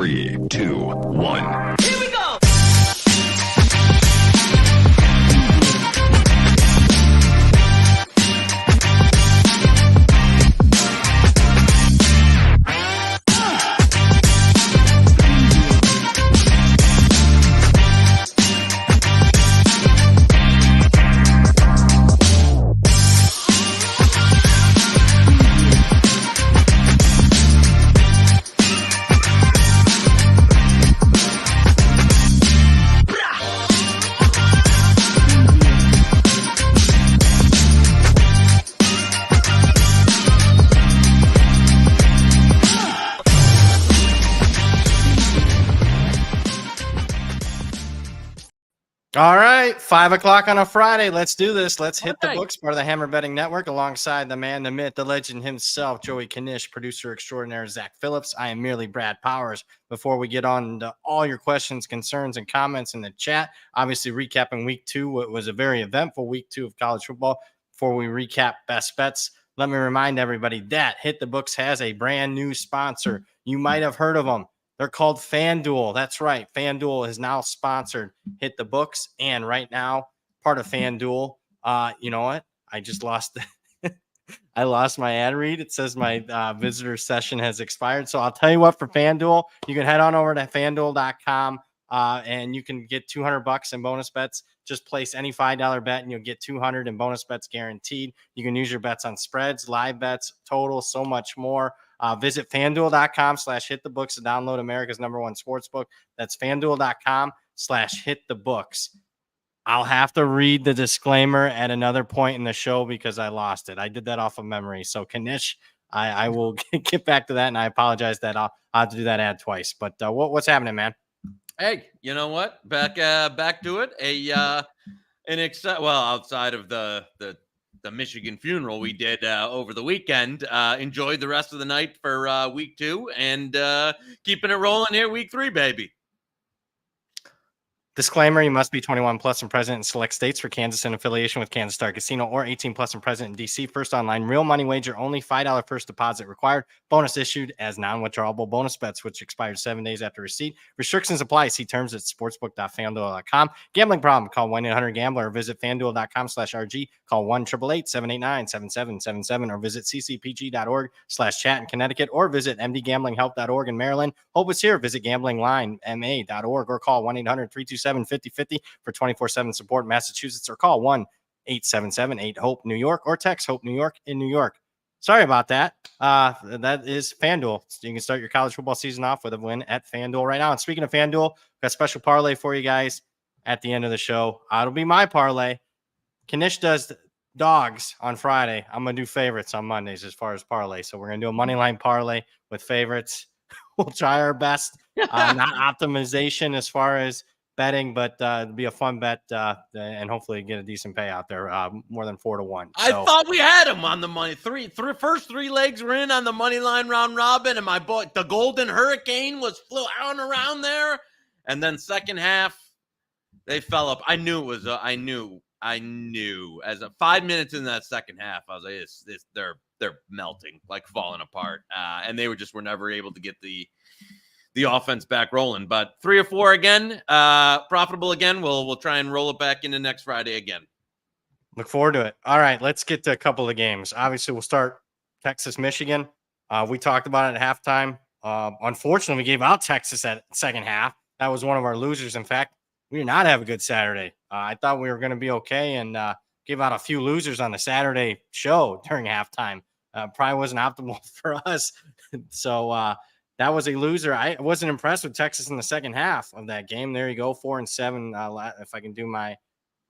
3, 2, 1. Here we go! All right, 5 o'clock on a Friday. Let's do this. Let's hit the books, part of the Hammer Betting Network, alongside the man, the myth, the legend himself, Joey Knish, producer extraordinaire Zach Phillips. I am merely Brad Powers. Before we get on to all your questions, concerns, and comments in the chat, obviously recapping week 2. It was a very eventful week 2 of college football. Before we recap best bets, let me remind everybody that Hit the Books has a brand new sponsor. You might have heard of them. They're called FanDuel. That's right. FanDuel has now sponsored Hit the Books. And right now, part of FanDuel, you know what? I just lost I lost my ad read. It says my visitor session has expired. So I'll tell you what, for FanDuel, you can head on over to FanDuel.com and you can get $200 in bonus bets. Just place any $5 bet and you'll get $200 in bonus bets guaranteed. You can use your bets on spreads, live bets, total, so much more. Visit FanDuel.com/hitthebooks to download America's #1 sportsbook. That's FanDuel.com/hitthebooks. I'll have to read the disclaimer at another point in the show because I lost it. I did that off of memory. So, Knish, I will get back to that, and I apologize that I'll have to do that ad twice. But what's happening, man? Hey, you know what? Back to it. Outside of the Michigan funeral we did over the weekend, enjoyed the rest of the night for week 2 and keeping it rolling here week 3, baby. Disclaimer, you must be 21 plus and present in select states. For Kansas in affiliation with Kansas Star Casino, or 18 plus and present in D.C. First online real money wager only. $5 first deposit required. Bonus issued as non-withdrawable bonus bets, which expires 7 days after receipt. Restrictions apply. See terms at sportsbook.fanduel.com. Gambling problem? Call 1-800-GAMBLER or visit fanduel.com/RG. Call 1-888-789-7777 or visit ccpg.org/chat in Connecticut or visit mdgamblinghelp.org in Maryland. Hope is here. Visit gamblinglinema.org or call 1-800-327-5050 for 24/7 support in Massachusetts, or call 1-877-8-HOPE New York or text HOPE New York in New York. Sorry about that. That is FanDuel. So you can start your college football season off with a win at FanDuel right now. And speaking of FanDuel, got a special parlay for you guys at the end of the show. It'll be my parlay. Knish does dogs on Friday. I'm going to do favorites on Mondays as far as parlay. So we're going to do a money line parlay with favorites. We'll try our best. Not optimization as far as betting, but it'll be a fun bet and hopefully get a decent payout there, more than 4-1. I thought we had him on the money. First 3 legs were in on the money line round robin, and my boy, the Golden Hurricane, was flying around there. And then second half, they fell up. I knew it was. I knew. As 5 minutes in that second half, I was like, they're melting, like falling apart, and they were never able to get the offense back rolling. But 3 or 4 again, profitable again. We'll try and roll it back into next Friday again. Look forward to it. All right, let's get to a couple of games. Obviously, we'll start Texas, Michigan. We talked about it at halftime. Unfortunately, we gave out Texas at second half. That was one of our losers. In fact, we did not have a good Saturday. I thought we were going to be okay and gave out a few losers on the Saturday show during halftime. Probably wasn't optimal for us. So that was a loser. I wasn't impressed with Texas in the second half of that game. There you go, 4-7. If I can do my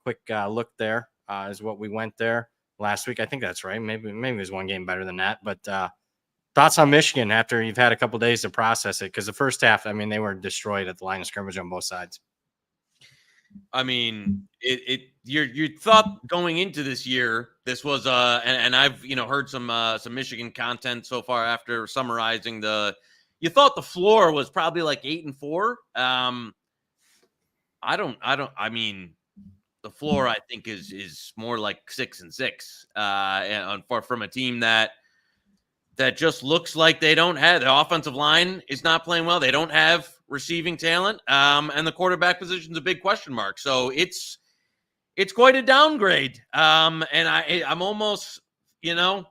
quick look there, is what we went there last week. I think that's right. Maybe it was one game better than that. But thoughts on Michigan after you've had a couple days to process it? Because the first half, I mean, they were destroyed at the line of scrimmage on both sides. I mean, you thought going into this year, this was and I've heard some Michigan content so far after summarizing you thought the floor was probably like 8-4. I mean, the floor I think is more like 6-6 from a team that that just looks like they don't have. The offensive line is not playing well. They don't have receiving talent, and the quarterback position is a big question mark. So it's quite a downgrade. And I'm almost, you don't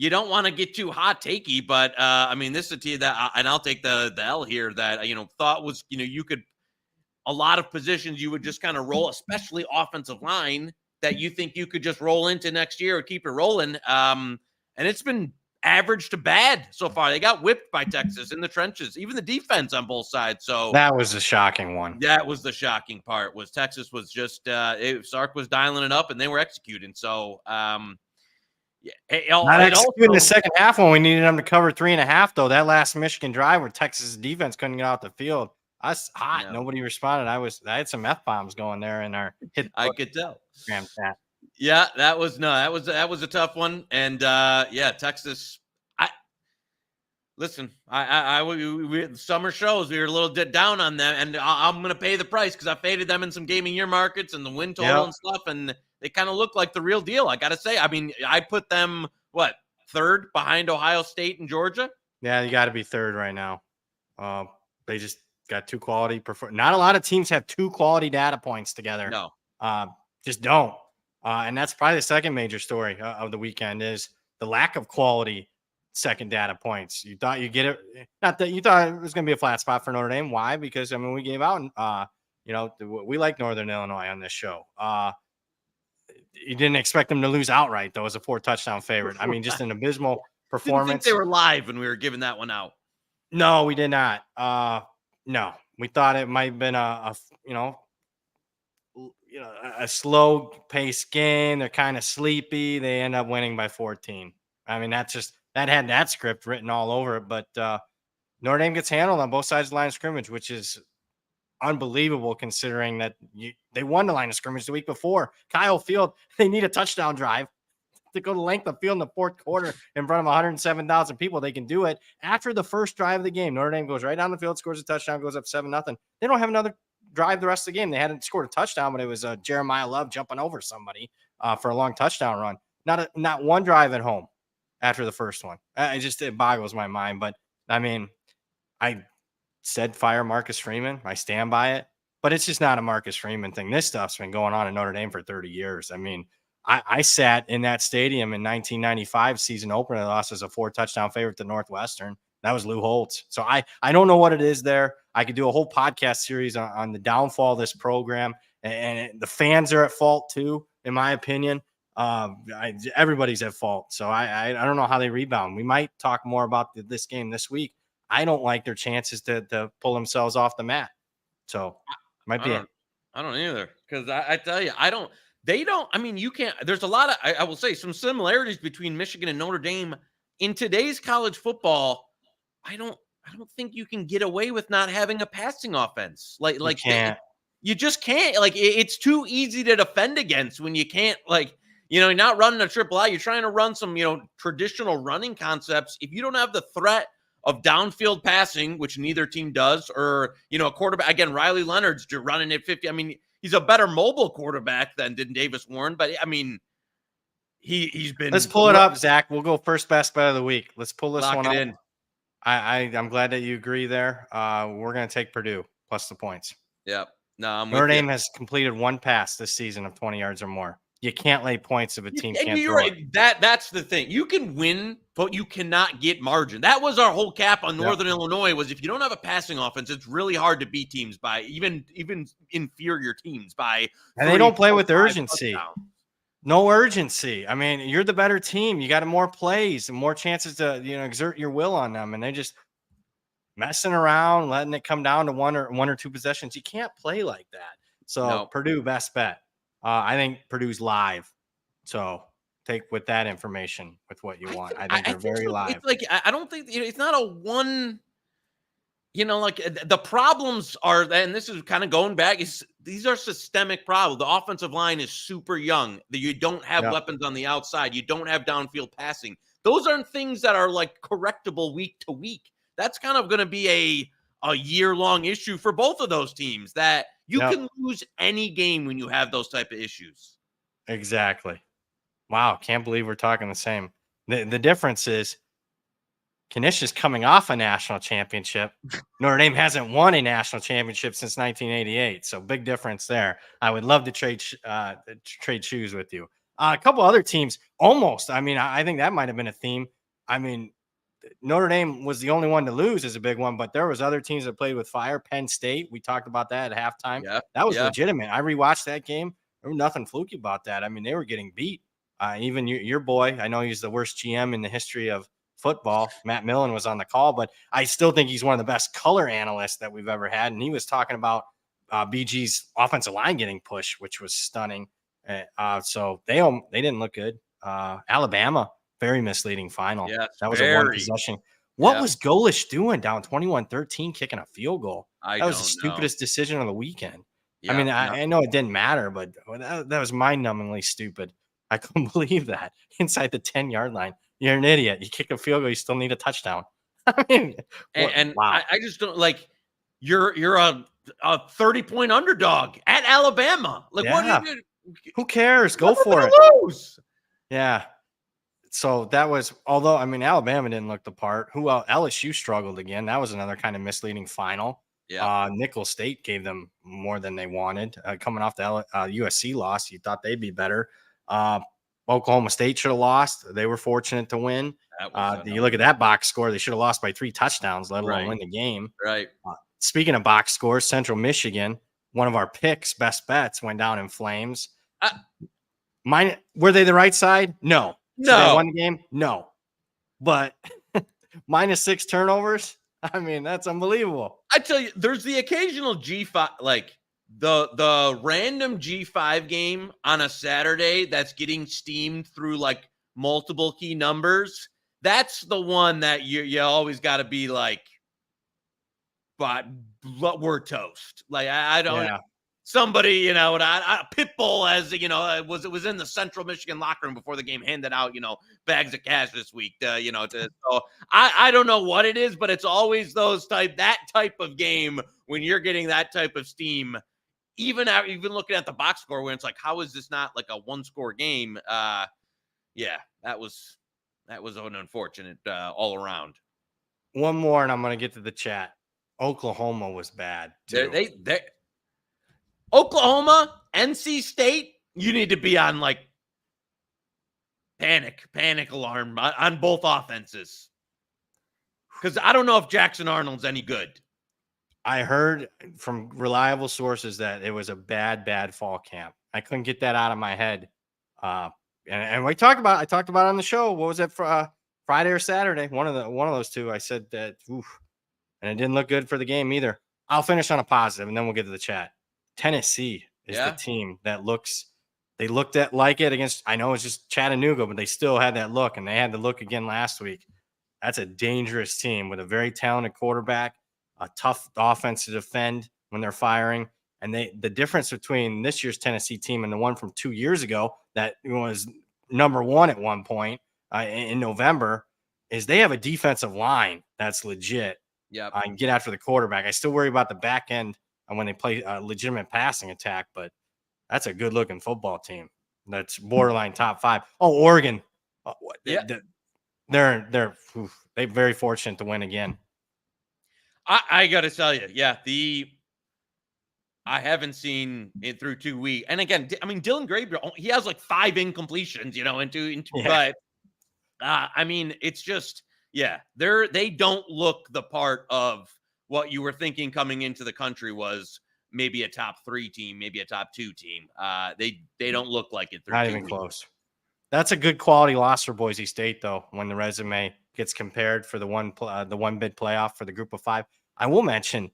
want to get too hot takey, but I mean, this is a team that, and I'll take the L here, that thought was, you could, a lot of positions you would just kind of roll, especially offensive line, that you think you could just roll into next year or keep it rolling. And it's been average to bad so far. They got whipped by Texas in the trenches, even the defense on both sides. So that was the shocking one. That was the shocking part, was Texas was just Sark was dialing it up and they were executing. So not executing the second half when we needed them to cover 3.5, though. That last Michigan drive where Texas defense couldn't get out the field. I was hot. Yeah. Nobody responded. I had some F-bombs going there in our hit. I could tell. Chat. Yeah, that was a tough one. And Texas. We summer shows, we were a little bit down on them, and I'm going to pay the price because I faded them in some gaming year markets and the win total and stuff, and they kind of look like the real deal. I got to say, I mean, I put them third behind Ohio State and Georgia. Yeah, you got to be third right now. They just got two quality. Not a lot of teams have two quality data points together. No, just don't. And that's probably the second major story of the weekend is the lack of quality second data points. You thought you'd get it. Not that you thought it was going to be a flat spot for Notre Dame. Why? Because, I mean, we gave out, we like Northern Illinois on this show. You didn't expect them to lose outright, though, as a 4-touchdown favorite. I mean, just an abysmal performance. Didn't think they were live when we were giving that one out. No, we did not. No, we thought it might have been a slow paced game. They're kind of sleepy. They end up winning by 14. I mean, that had that script written all over it. But Notre Dame gets handled on both sides of the line of scrimmage, which is unbelievable considering that they won the line of scrimmage the week before. Kyle Field, they need a touchdown drive to go the length of field in the fourth quarter in front of 107,000 people. They can do it. After the first drive of the game, Notre Dame goes right down the field, scores a touchdown, goes up 7-0. They don't have another drive the rest of the game. They hadn't scored a touchdown, but it was Jeremiah Love jumping over somebody for a long touchdown run. Not one drive at home after the first one. It boggles my mind. But, I mean, I said fire Marcus Freeman. I stand by it. But it's just not a Marcus Freeman thing. This stuff's been going on in Notre Dame for 30 years. I mean, I sat in that stadium in 1995 season opener. They lost as a 4-touchdown favorite to Northwestern. That was Lou Holtz. So I don't know what it is there. I could do a whole podcast series on the downfall of this program. And the fans are at fault too, in my opinion. Everybody's at fault. So I don't know how they rebound. We might talk more about this game this week. I don't like their chances to pull themselves off the mat. So might be I don't either. Because I tell you, they don't. I mean, you can't. There's a lot of, I will say, some similarities between Michigan and Notre Dame in today's college football. I don't think you can get away with not having a passing offense. You just can't. Like, it's too easy to defend against when you can't. Like, you're not running a triple I. You're trying to run some traditional running concepts. If you don't have the threat of downfield passing, which neither team does, or a quarterback. Again, Riley Leonard's running at 50. I mean, he's a better mobile quarterback than Davis Warren, but I mean, he's been. Let's pull it up, Zach. We'll go first best bet of the week. Let's pull this one up. In. I'm glad that you agree there. We're going to take Purdue plus the points. Yep. No, Notre Dame has completed one pass this season of 20 yards or more. You can't lay points if a team can't throw it. That's the thing. You can win, but you cannot get margin. That was our whole cap on Northern Illinois, was if you don't have a passing offense, it's really hard to beat teams by even inferior teams by. And they don't play with urgency. No urgency. I mean, you're the better team. You got more plays and more chances to exert your will on them, and they just messing around, letting it come down to one or two possessions. You can't play like that. So Purdue, best bet. I think Purdue's live. So take with that information with what you want. I think they're very live. It's like, I don't think it's not a one, like the problems are, and this is kind of going back, these are systemic problems. The offensive line is super young. You don't have weapons on the outside. You don't have downfield passing. Those aren't things that are like correctable week to week. That's kind of going to be a year-long issue for both of those teams, that you can lose any game when you have those type of issues. Exactly. Wow. Can't believe we're talking the same. The difference is Knish is coming off a national championship. Notre Dame hasn't won a national championship since 1988. So big difference there. I would love to trade shoes with you. A couple other teams almost. I mean, I think that might have been a theme. I mean, Notre Dame was the only one to lose is a big one, but there was other teams that played with fire. Penn State, we talked about that at halftime. Yeah, that was legitimate. I rewatched that game. There was nothing fluky about that. I mean, they were getting beat. Even your boy, I know he's the worst GM in the history of football. Matt Millen was on the call, but I still think he's one of the best color analysts that we've ever had. And he was talking about BG's offensive line getting pushed, which was stunning. So they didn't look good. Alabama, very misleading final. Yes, that was a one possession. What was Golish doing down 21-13, kicking a field goal? That was the stupidest decision of the weekend. I mean, I know it didn't matter, but that was mind-numbingly stupid. I couldn't believe that. Inside the 10-yard line. You're an idiot. You kick a field goal, you still need a touchdown. I mean, wow. I just don't like you're a 30-point underdog at Alabama. Like, what? Who cares? Go for it. Lose. Yeah. So that was, although, I mean, Alabama didn't look the part. Who else? LSU struggled again. That was another kind of misleading final. Yeah. Nicholls State gave them more than they wanted. Coming off the USC loss, you thought they'd be better. Oklahoma State should have lost. They were fortunate to win. You look at that box score, they should have lost by 3 touchdowns, let alone win the game. Right. Speaking of box scores, Central Michigan, one of our picks, best bets, went down in flames. Were they the right side? No. No. They won the game? No. But -6 turnovers? I mean, that's unbelievable. I tell you, there's the occasional G5, like the random G5 game on a Saturday that's getting steamed through like multiple key numbers. That's the one that you always got to be like, but we're toast. Like I don't. Yeah. Somebody, Pitbull, as it was in the Central Michigan locker room before the game, handed out, bags of cash this week. So I don't know what it is, but it's always that type of game when you're getting that type of steam. Even looking at the box score, when it's like, how is this not like a 1-score game? Yeah, that was an unfortunate all around. One more, and I'm going to get to the chat. Oklahoma was bad too. They Oklahoma, NC State, you need to be on like panic alarm on both offenses. Because I don't know if Jackson Arnold's any good. I heard from reliable sources that it was a bad fall camp. I couldn't get that out of my head. And I talked about it on the show. What was it for Friday or Saturday? One of those two. I said that, and it didn't look good for the game either. I'll finish on a positive, and then we'll get to the chat. Tennessee is the team that they looked at like it against, I know it's just Chattanooga, but they still had that look, and they had the look again last week. That's a dangerous team with a very talented quarterback, a tough offense to defend when they're firing. And the difference between this year's Tennessee team and the one from 2 years ago that was number 1 at one point in November is they have a defensive line that's legit. Yeah, and get after the quarterback. I still worry about the back end and when they play a legitimate passing attack, but that's a good looking football team. That's borderline top 5. Oh, Oregon. They're very fortunate to win again. I got to tell you, I haven't seen it through 2 weeks. And again, I mean, Dylan Gabriel, he has like 5 incompletions, but I mean, it's just, they don't look the part of what you were thinking coming into the country was maybe a top 3 team, maybe a top 2 team. They don't look like it. Not even close. That's a good quality loss for Boise State, though, when the resume gets compared for the one bid playoff for the group of 5. I will mention,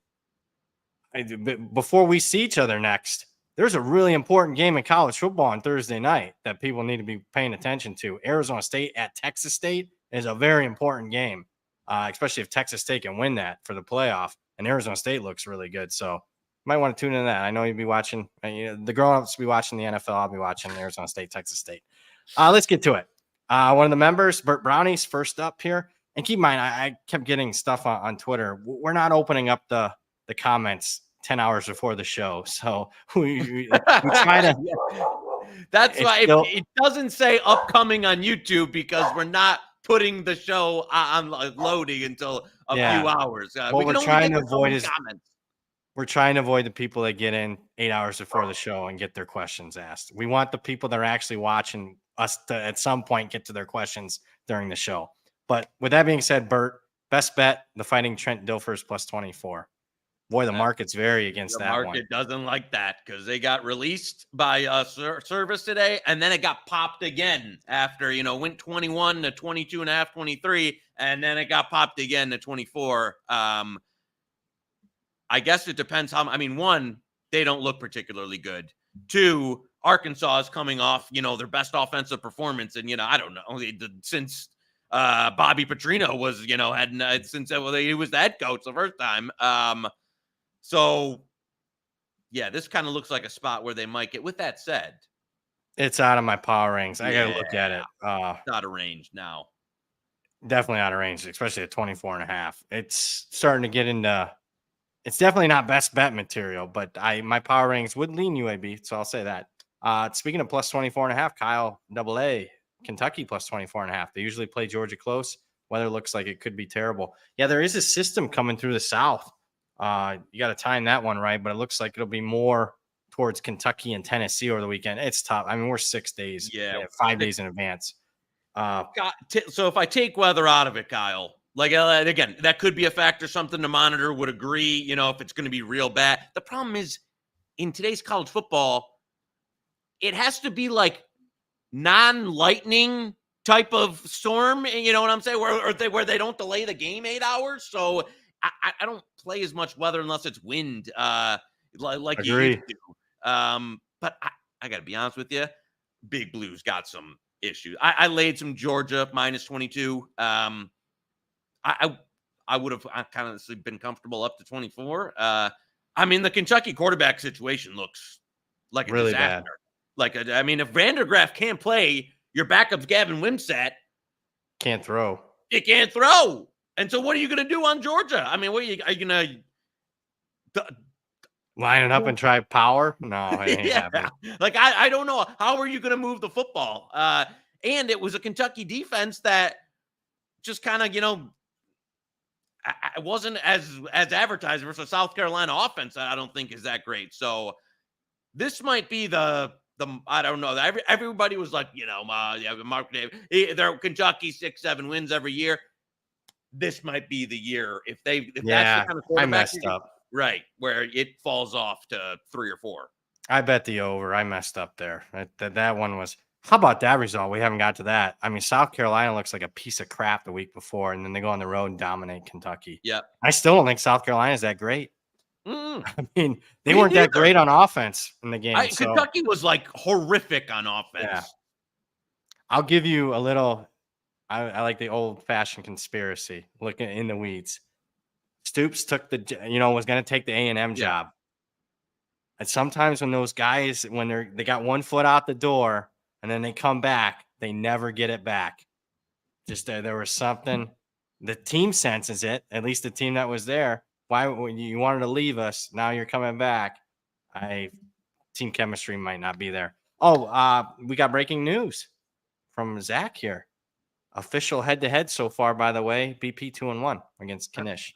before we see each other next, there's a really important game in college football on Thursday night that people need to be paying attention to. Arizona State at Texas State is a very important game. Especially if Texas State can win that for the playoff, and Arizona State looks really good. So you might want to tune in that. I know you'll be watching, the grown-ups will be watching the NFL. I'll be watching Arizona State, Texas State. Let's get to it. One of the members, Bert Brownie's first up here. And keep in mind, I kept getting stuff on Twitter. We're not opening up the comments 10 hours before the show. So we try to That's why still, it doesn't say upcoming on YouTube because we're not putting the show on loading until a few hours. What we're trying to avoid is comments. We're trying to avoid the people that get in 8 hours before the show and get their questions asked. We want the people that are actually watching us to at some point get to their questions during the show. But with that being said, Bert, best bet, the Fighting Trent Dilfers plus 24. Boy, the market's very against that one. The market doesn't like that because they got released by service today, and then it got popped again after, went 21 to 22 and a half, 23, and then it got popped again to 24. I guess it depends one, they don't look particularly good. Two, Arkansas is coming off, their best offensive performance. And, I don't know, since Bobby Petrino was, since he was the head coach the first time. So, yeah, this kind of looks like a spot where they might get. With that said, it's out of my power rings. I got to look at it. It's out of range now. Definitely out of range, especially at 24.5. It's starting to get into. It's definitely not best bet material, but my power rings would lean UAB, so I'll say that. Speaking of plus 24.5, Kyle AA, Kentucky plus 24.5. They usually play Georgia close. Weather looks like it could be terrible. Yeah, there is a system coming through the South. You got to time that one right, but it looks like it'll be more towards Kentucky and Tennessee over the weekend. It's tough. We're 6 days, 5 days in advance. So if I take weather out of it, Kyle, again, that could be a factor, something to monitor, would agree, if it's going to be real bad. The problem is in today's college football, it has to be like non-lightning type of storm, you know what I'm saying? Where they don't delay the game 8 hours. So I don't play as much weather unless it's wind, like you used to. But I got to be honest with you, Big Blue's got some issues. I laid some Georgia minus 22. I would have kind of been comfortable up to 24. The Kentucky quarterback situation looks like a really disaster. Bad. If Vandergraff can't play, your backup's Gavin Wimsatt. Can't throw. You can't throw. And so what are you going to do on Georgia? Are you going to line it up and try power? No, it ain't happening. I don't know. How are you going to move the football? And it was a Kentucky defense that just kind of, I wasn't as advertised versus South Carolina offense. I don't think is that great. So this might be the I don't know. Everybody was like, Mark Davis, they're Kentucky 6-7 wins every year. This might be the year if that's the kind of quarterback I messed up. Right, where it falls off to 3 or 4. I bet the over. I messed up there. That one was. How about that result? We haven't got to that. South Carolina looks like a piece of crap the week before, and then they go on the road and dominate Kentucky. Yeah. I still don't think South Carolina is that great. They weren't that great on offense in the game. Kentucky was horrific on offense. Yeah. I'll give you a little. I like the old-fashioned conspiracy. Looking in the weeds. Stoops took was going to take the A&M job. And sometimes when those guys, when they got one foot out the door and then they come back, they never get it back. Just there was something. The team senses it, at least the team that was there. Why when you wanted to leave us, now you're coming back. Team chemistry might not be there. We got breaking news from Zach here. Official head-to-head so far, by the way. BP 2-1 against Knish.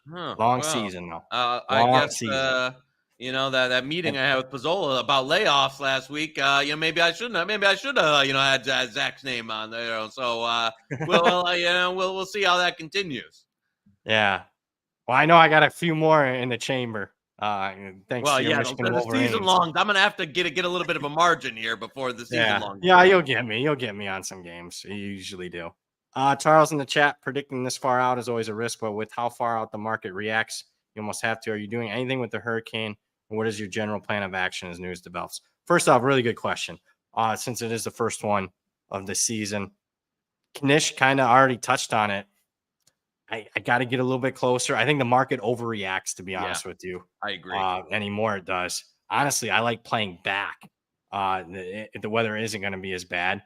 Season though. I guess season. That meeting I had with Pizzola about layoffs last week. Maybe I shouldn't have. Maybe I should have. Had Zach's name on there. So we'll see how that continues. Yeah. Well, I know I got a few more in the chamber. Thanks. Well, the season long. I'm gonna have to get a little bit of a margin here before the season long. Yeah, you'll get me. You'll get me on some games. You usually do. Charles in the chat, predicting this far out is always a risk, but with how far out the market reacts, you almost have to. Are you doing anything with the hurricane? And what is your general plan of action as news develops? First off, really good question. Since it is the first one of the season, Knish kind of already touched on it. I got to get a little bit closer. I think the market overreacts, to be honest with you. I agree. Anymore it does. Honestly, I like playing back. The weather isn't going to be as bad.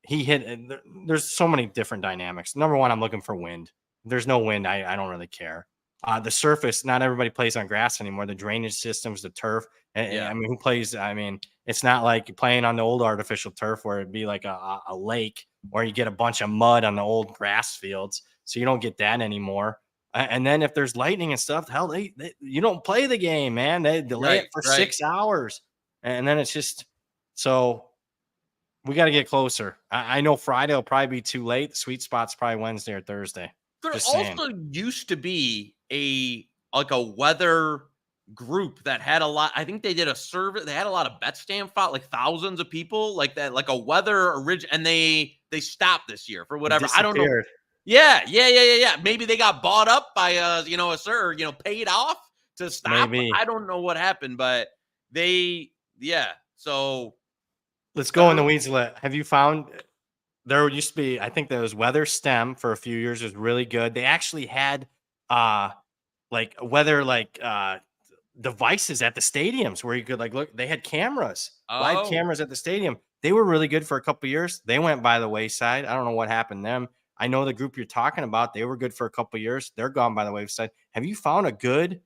There's so many different dynamics. Number one, I'm looking for wind. If there's no wind, I don't really care. The surface, not everybody plays on grass anymore. The drainage systems, the turf. Who plays? It's not like playing on the old artificial turf where it'd be like a lake or you get a bunch of mud on the old grass fields. So you don't get that anymore. And then if there's lightning and stuff, hell, you don't play the game, man. They delay it for 6 hours. And then it's just so we got to get closer. I know Friday will probably be too late. The sweet spot's probably Wednesday or Thursday. There also used to be a weather group that had a lot. I think they did a survey. They had a lot of bet stand file, like thousands of people, like that, like a weather origin, and they stopped this year for whatever. I don't know. Yeah. Maybe they got bought up by a paid off to stop. Maybe. I don't know what happened, but so let's go in the weeds. Have you found there used to be, I think there was Weather STEM for a few years, was really good. They actually had like weather devices at the stadiums where you could look. They had cameras, live cameras at the stadium. They were really good for a couple of years. They went by the wayside. I don't know what happened to them. I know the group you're talking about. They were good for a couple of years. They're gone by the wayside. Have you found a good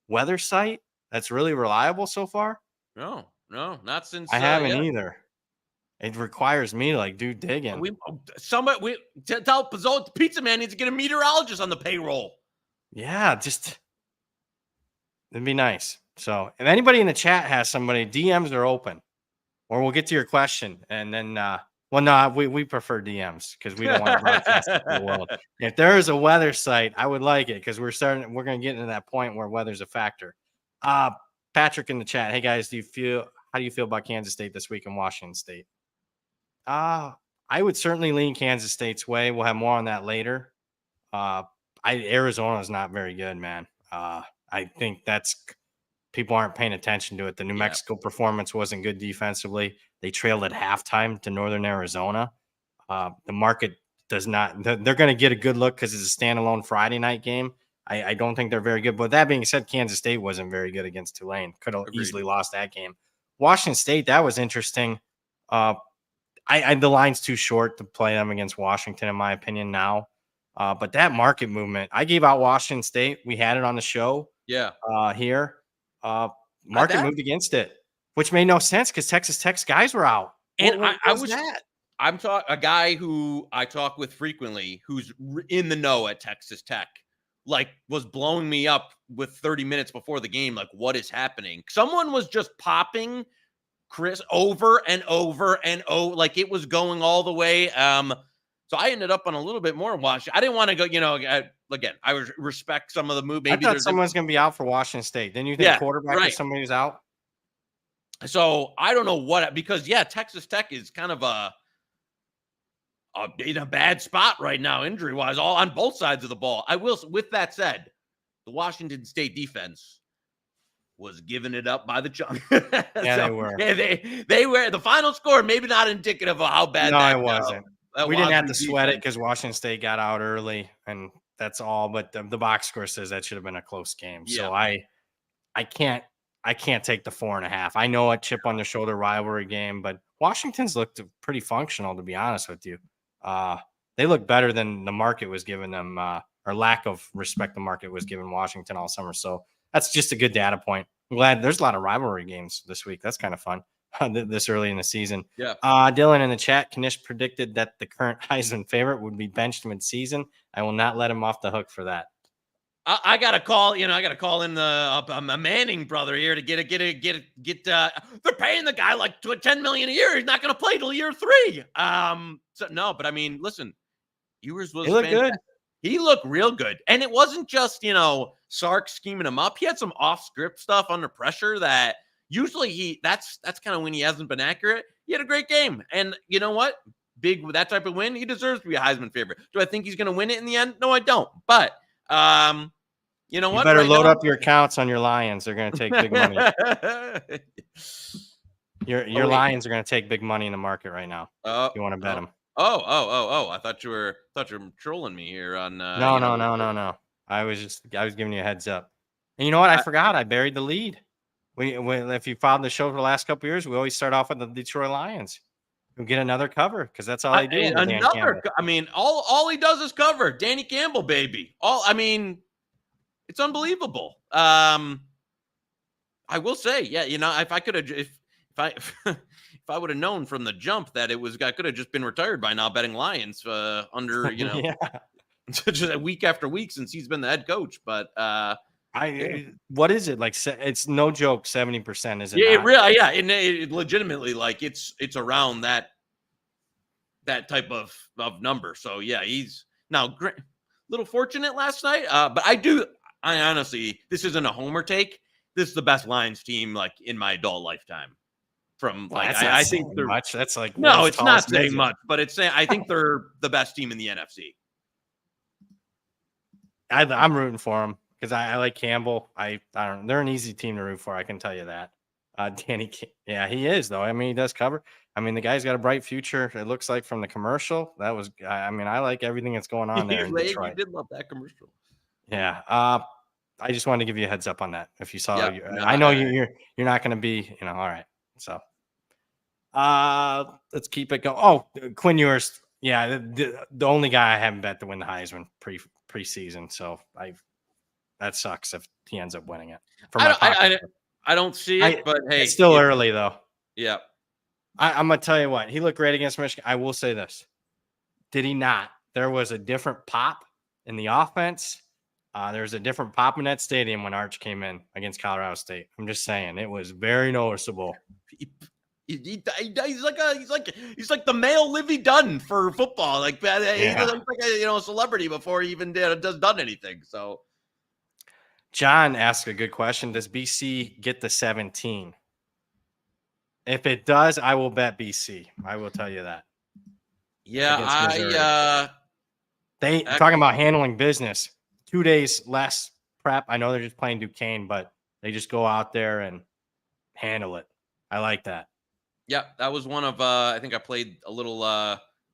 weather site that's really reliable so far? No, not since I haven't either. It requires me to do digging. Tell Pizzo, the pizza man needs to get a meteorologist on the payroll. Yeah, it'd be nice. So if anybody in the chat has somebody, DMs are open, or we'll get to your question. And then, we prefer DMs because we don't want to broadcast it to the world. If there is a weather site, I would like it because we're going to get into that point where weather's a factor. Patrick in the chat. Hey guys, how do you feel about Kansas State this week in Washington State? I would certainly lean Kansas State's way. We'll have more on that later. Arizona is not very good, man. I think people aren't paying attention to it. The New Mexico performance wasn't good defensively. They trailed at halftime to Northern Arizona. The market does not. They're going to get a good look because it's a standalone Friday night game. I don't think they're very good. But that being said, Kansas State wasn't very good against Tulane. Could have easily lost that game. Washington State, that was interesting. The line's too short to play them against Washington, in my opinion, now. But that market movement, I gave out Washington State. We had it on the show. Yeah. Here. Market moved against it, which made no sense because Texas Tech's guys were out. And I'm talking a guy who I talk with frequently who's in the know at Texas Tech, was blowing me up with 30 minutes before the game. What is happening? Someone was just popping Chris over and over and over, it was going all the way. So I ended up on a little bit more watch. I didn't want to go, again, I respect some of the move. Maybe I thought someone's going to be out for Washington State. Didn't you think quarterback or somebody was out? So I don't know because Texas Tech is kind of in a bad spot right now, injury-wise, all on both sides of the ball. With that said, the Washington State defense was giving it up by the chunk. They were. Yeah, they were. The final score, maybe not indicative of how bad it wasn't. We didn't have to sweat it because Washington State got out early, and that's all. But the box score says that should have been a close game. Yeah. So I can't take the 4.5. I know a chip on the shoulder rivalry game, but Washington's looked pretty functional, to be honest with you. They look better than the market was giving them, or lack of respect the market was giving Washington all summer. So that's just a good data point. I'm glad there's a lot of rivalry games this week. That's kind of fun. This early in the season. Yeah. Dylan in the chat, Knish predicted that the current Heisman favorite would be benched mid-season. I will not let him off the hook for that. I got to call, I got to call in the Manning brother here to get they're paying the guy $10 million a year. He's not going to play till year 3. So no, but I mean, listen, Ewers was good. He looked real good. And it wasn't just, Sark scheming him up. He had some off-script stuff under pressure that usually that's kind of when he hasn't been accurate. He had a great game. And you know what? Big with that type of win, he deserves to be a Heisman favorite. Do I think he's going to win it in the end? No, I don't. But you know what? You better load up your accounts on your Lions. They're going to take big money. Your Lions are going to take big money in the market right now. If you want to bet them. I thought you were trolling me here on. No. I was giving you a heads up. And you know what? I forgot. I buried the lead. If you followed the show for the last couple of years, we always start off with the Detroit Lions. We get another cover because that's all they do. All he does is cover. Danny Campbell, baby. It's unbelievable. I will say, if if I would have known from the jump that I could have just been retired by now betting Lions under Yeah. just week after week since he's been the head coach. But what is it like? It's no joke. 70%, is it? Yeah, not? it really, yeah, and it legitimately, like it's around that type of number. So yeah, he's now a little fortunate last night. But I honestly, this isn't a homer take. This is the best Lions team like in my adult lifetime. From Well, like I think they're much. That's like no, it's not saying much, but it's saying I think they're the best team in the NFC. I'm rooting for them because I like Campbell. I don't know. They're an easy team to root for. I can tell you that. Danny, yeah, he is though. I mean, he does cover. I mean, the guy's got a bright future. It looks like from the commercial. That was. I mean, I like everything that's going on there in Detroit. You did love that commercial. Yeah. I just wanted to give you a heads up on that. If you saw, Yeah, I know you're not going to be. All right. So, let's keep it going. Oh, Quinn Ewers. Yeah, the only guy I haven't bet to win the Heisman preseason. So that sucks if he ends up winning it. I don't see it, but hey, it's still early though. Yeah, I'm gonna tell you what, he looked great against Michigan. I will say this: did he not? There was a different pop in the offense. There was a different pop in that stadium when Arch came in against Colorado State. I'm just saying, it was very noticeable. He's like the male Livy Dunn for football. Like he looks like a celebrity before he even does done anything. So. John asked a good question. Does BC get the 17? If it does, I will bet BC. I will tell you that. Yeah, talking about handling business. 2 days less prep. I know they're just playing Duquesne, but they just go out there and handle it. I like that. Yeah, that was one of I think I played a little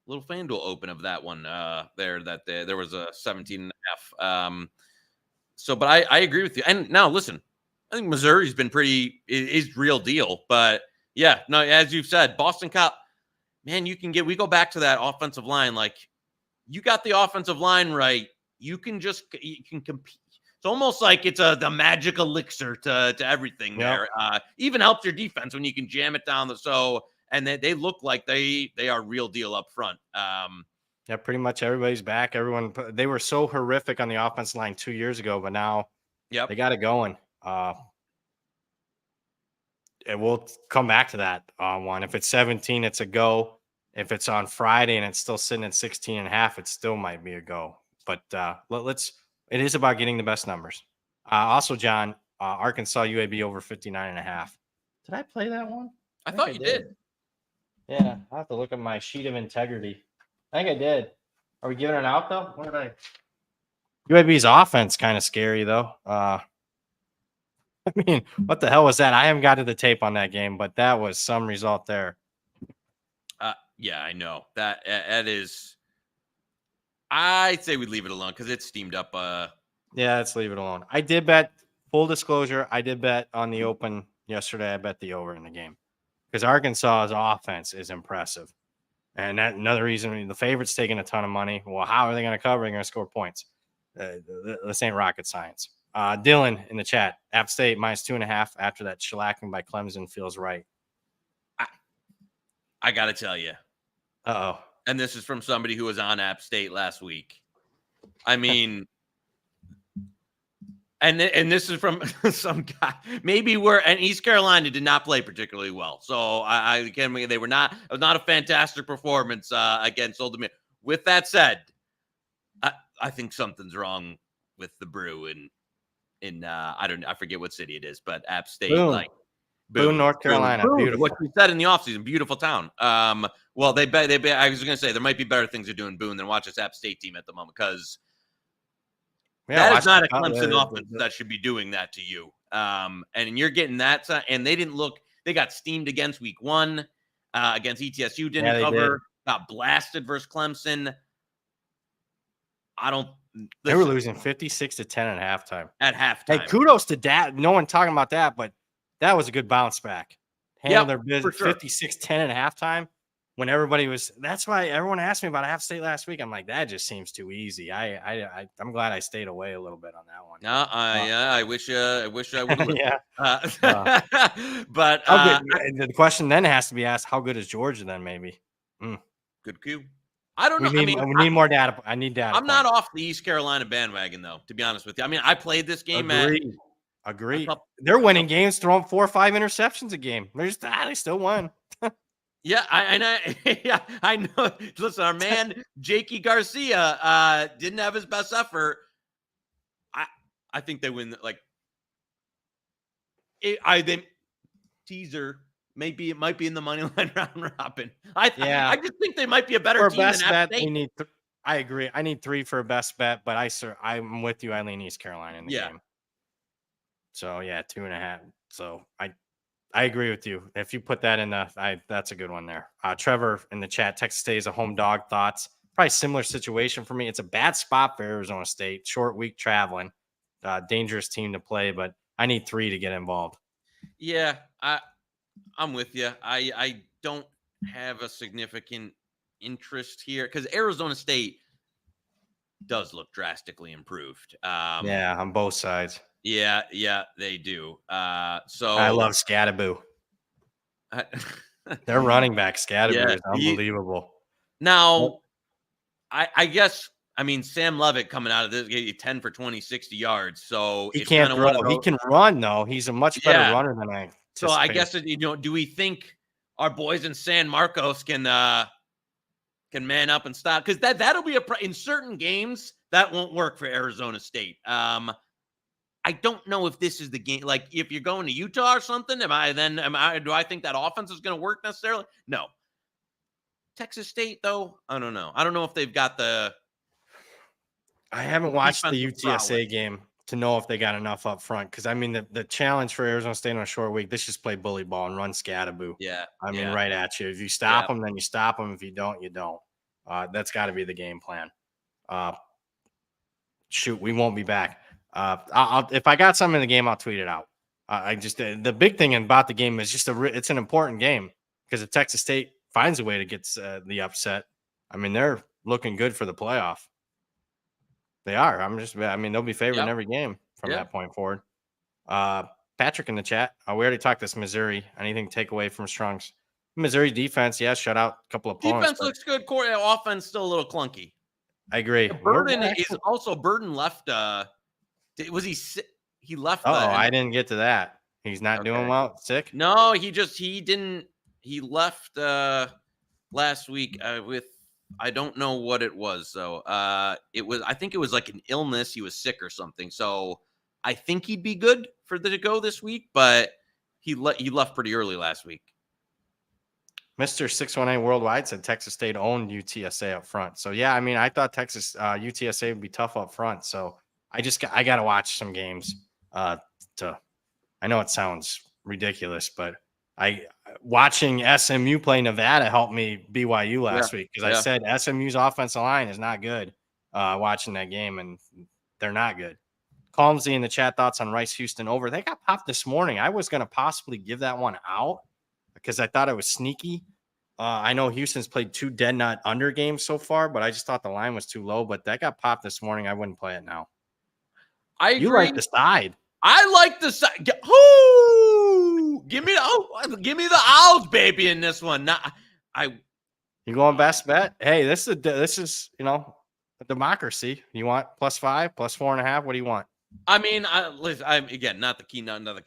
FanDuel open of that one there was a 17.5. So, but I agree with you. And now listen, I think Missouri's been is real deal. But yeah, no, as you've said, Boston College, man, we go back to that offensive line. Like you got the offensive line right. You can compete. It's almost like it's the magic elixir to everything there. Even helps your defense when you can jam it down and they look like they are real deal up front. Yeah, pretty much everybody's back. They were so horrific on the offensive line 2 years ago, but now they got it going. And we'll come back to that one. If it's 17, it's a go. If it's on Friday and it's still sitting at 16.5, it still might be a go. But it is about getting the best numbers. Also, John, Arkansas UAB over 59.5. Did I play that one? I thought you did. Yeah, I'll have to look at my sheet of integrity. I think I did. Are we giving it out though? What did I? UAB's offense kind of scary though. I mean, what the hell was that? I haven't got to the tape on that game, but that was some result there. Yeah, I know that is. I'd say we leave it alone because it's steamed up. Yeah, let's leave it alone. I did bet. Full disclosure, I did bet on the open yesterday. I bet the over in the game because Arkansas's offense is impressive. And that another reason the favorite's taking a ton of money. Well, how are they going to cover? They're going to score points. This ain't rocket science. Dylan in the chat, App State -2.5 after that shellacking by Clemson feels right. I got to tell you. Uh-oh. And this is from somebody who was on App State last week. I mean, and this is from some guy. Maybe and East Carolina did not play particularly well. So it was not a fantastic performance against Old Dominion. With that said, I think something's wrong with the brew in I forget what city it is, but App State, Boone, North Carolina. Boone. Beautiful. What you said in the offseason, beautiful town. Well, they I was going to say there might be better things to do in Boone than watch this App State team at the moment because that is not a Clemson offense that should be doing that to you. And you're getting that, and they didn't look. They got steamed against week 1 against ETSU. Didn't cover. Got blasted versus Clemson. They were losing 56-10 at halftime. At halftime. Hey, kudos to that. No one talking about that, but that was a good bounce back. Handle their business 56-10 at halftime. when that's why everyone asked me about App State last week. I'm like, that just seems too easy. I'm glad I stayed away a little bit on that one. No, I wish I would have. Yeah. But How good, the question then has to be asked, how good is Georgia then, maybe? Good cue. I don't know. We need more data. I need data. I'm not off the East Carolina bandwagon, though, to be honest with you. I mean, I played this game Agree. They're winning games, throwing 4 or 5 interceptions a game. They still won. Yeah, I know. Listen, our man Jakey Garcia didn't have his best effort. I think they win. Like, I think teaser. Maybe it might be in the money line round robin. I just think they might be a better team than App State. I agree. I need 3 for a best bet, but I'm with you. I lean East Carolina in the game. So 2.5. So I agree with you. If you put that in that's a good one there. Trevor in the chat, Texas State is a home dog. Thoughts? Probably similar situation for me. It's a bad spot for Arizona State. Short week traveling, dangerous team to play, but I need 3 to get involved. Yeah, I'm with you. I don't have a significant interest here because Arizona State does look drastically improved. On both sides. Yeah, they do. So I love Scattaboo. Their running back Scattaboo is unbelievable. Now, I guess Sam Levitt coming out of this gave you 10 for 20, 60 yards. So he can't throw. He can run though. He's a much better runner than I. So I guess do we think our boys in San Marcos can man up and stop? Because that'll be in certain games that won't work for Arizona State. I don't know if this is the game. Like if you're going to Utah or something, do I think that offense is going to work necessarily? No. Texas State though, I don't know. I don't know if they've got the. I haven't watched the UTSA game to know if they got enough up front. Because the challenge for Arizona State on a short week, this just play bully ball and run Scattaboo. Yeah. Right at you. If you stop them, then you stop them. If you don't, you don't. That's got to be the game plan. We won't be back. If I got something in the game, I'll tweet it out. The big thing about the game is just it's an important game because if Texas State finds a way to get the upset, they're looking good for the playoff. They are. They'll be favored in every game from that point forward. Patrick in the chat. We already talked this Missouri. Anything to take away from Strong's Missouri defense? Yeah, shut out a couple of opponents. Defense looks good. Offense still a little clunky. I agree. Burden left. Was he left? I didn't get to that. He's not doing well. Sick? No, he didn't. He left last week with I don't know what it was. So I think it was like an illness. He was sick or something. So I think he'd be good to go this week, but he left pretty early last week. Mr. 618 Worldwide said Texas State owned UTSA up front. So yeah, I thought UTSA would be tough up front. So I got to watch some games I know it sounds ridiculous, but watching SMU play Nevada helped me BYU last week because I said SMU's offensive line is not good watching that game, and they're not good. Calmsy in the chat, thoughts on Rice Houston over. They got popped this morning. I was going to possibly give that one out because I thought it was sneaky. I know Houston's played 2 dead nut under games so far, but I just thought the line was too low. But that got popped this morning. I wouldn't play it now. I agree. You like the side. I like the side. Ooh, give me the Owls, baby, in this one. You going best bet? Hey, this is a democracy. You want +5, +4.5? What do you want? Listen, again, not the key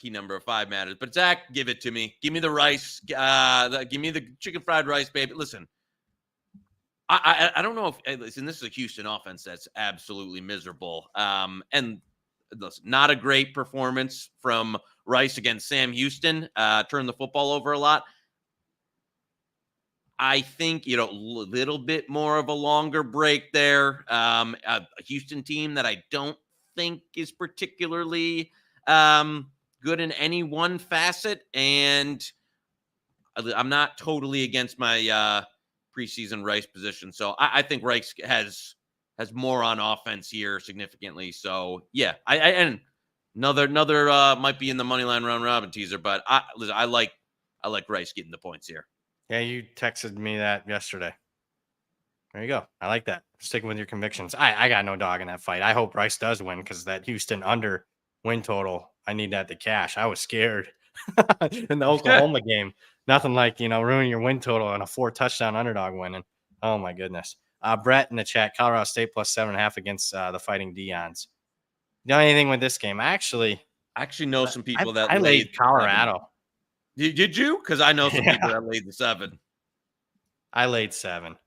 number of 5 matters, but Zach, give it to me. Give me the rice. Give me the chicken fried rice, baby. Listen, I don't know if listen, this is a Houston offense that's absolutely miserable. And listen, not a great performance from Rice against Sam Houston. Turned the football over a lot. I think, a little bit more of a longer break there. A Houston team that I don't think is particularly good in any one facet. And I'm not totally against my preseason Rice position. So I think Rice has more on offense here significantly. So yeah, and another might be in the money line round robin teaser, but I like Rice getting the points here. Yeah, you texted me that yesterday. There you go. I like that. Sticking with your convictions. I got no dog in that fight. I hope Rice does win because that Houston under win total, I need that to cash. I was scared in the Oklahoma game. Nothing like, ruining your win total and a 4-touchdown underdog winning. Oh, my goodness. Brett in the chat, Colorado State plus 7.5 against the Fighting Deons. You know anything with this game? I actually know some people that I laid Colorado. Did you? Because I know some Yeah. people that laid the 7. I laid 7.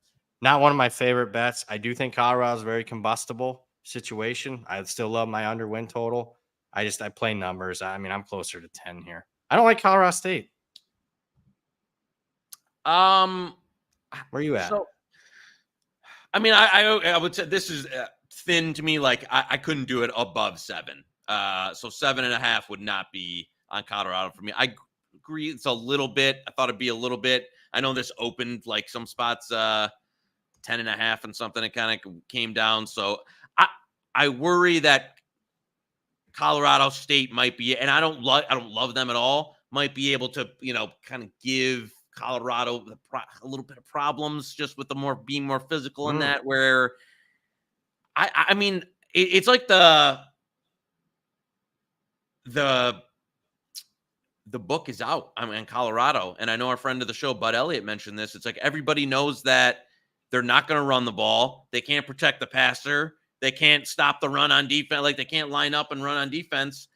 Not one of my favorite bets. I do think Colorado's a very combustible situation. I still love my under win total. I play numbers. I mean, I'm closer to 10 here. I don't like Colorado State. Where are you at? So, I mean, I would say this is thin to me. Like I couldn't do it above 7. So 7.5 would not be on Colorado for me. I agree. It's a little bit. I thought it'd be a little bit. I know this opened like some spots 10.5 and something. It kind of came down. So I worry that Colorado State might be, and I don't love them at all. Might be able to, kind of give Colorado a little bit of problems just with being more physical in that. Where I mean, it's like the book is out. I'm in Colorado, and I know our friend of the show, Bud Elliott, mentioned this. It's like everybody knows that they're not going to run the ball. They can't protect the passer. They can't stop the run on defense. Like they can't line up and run on defense.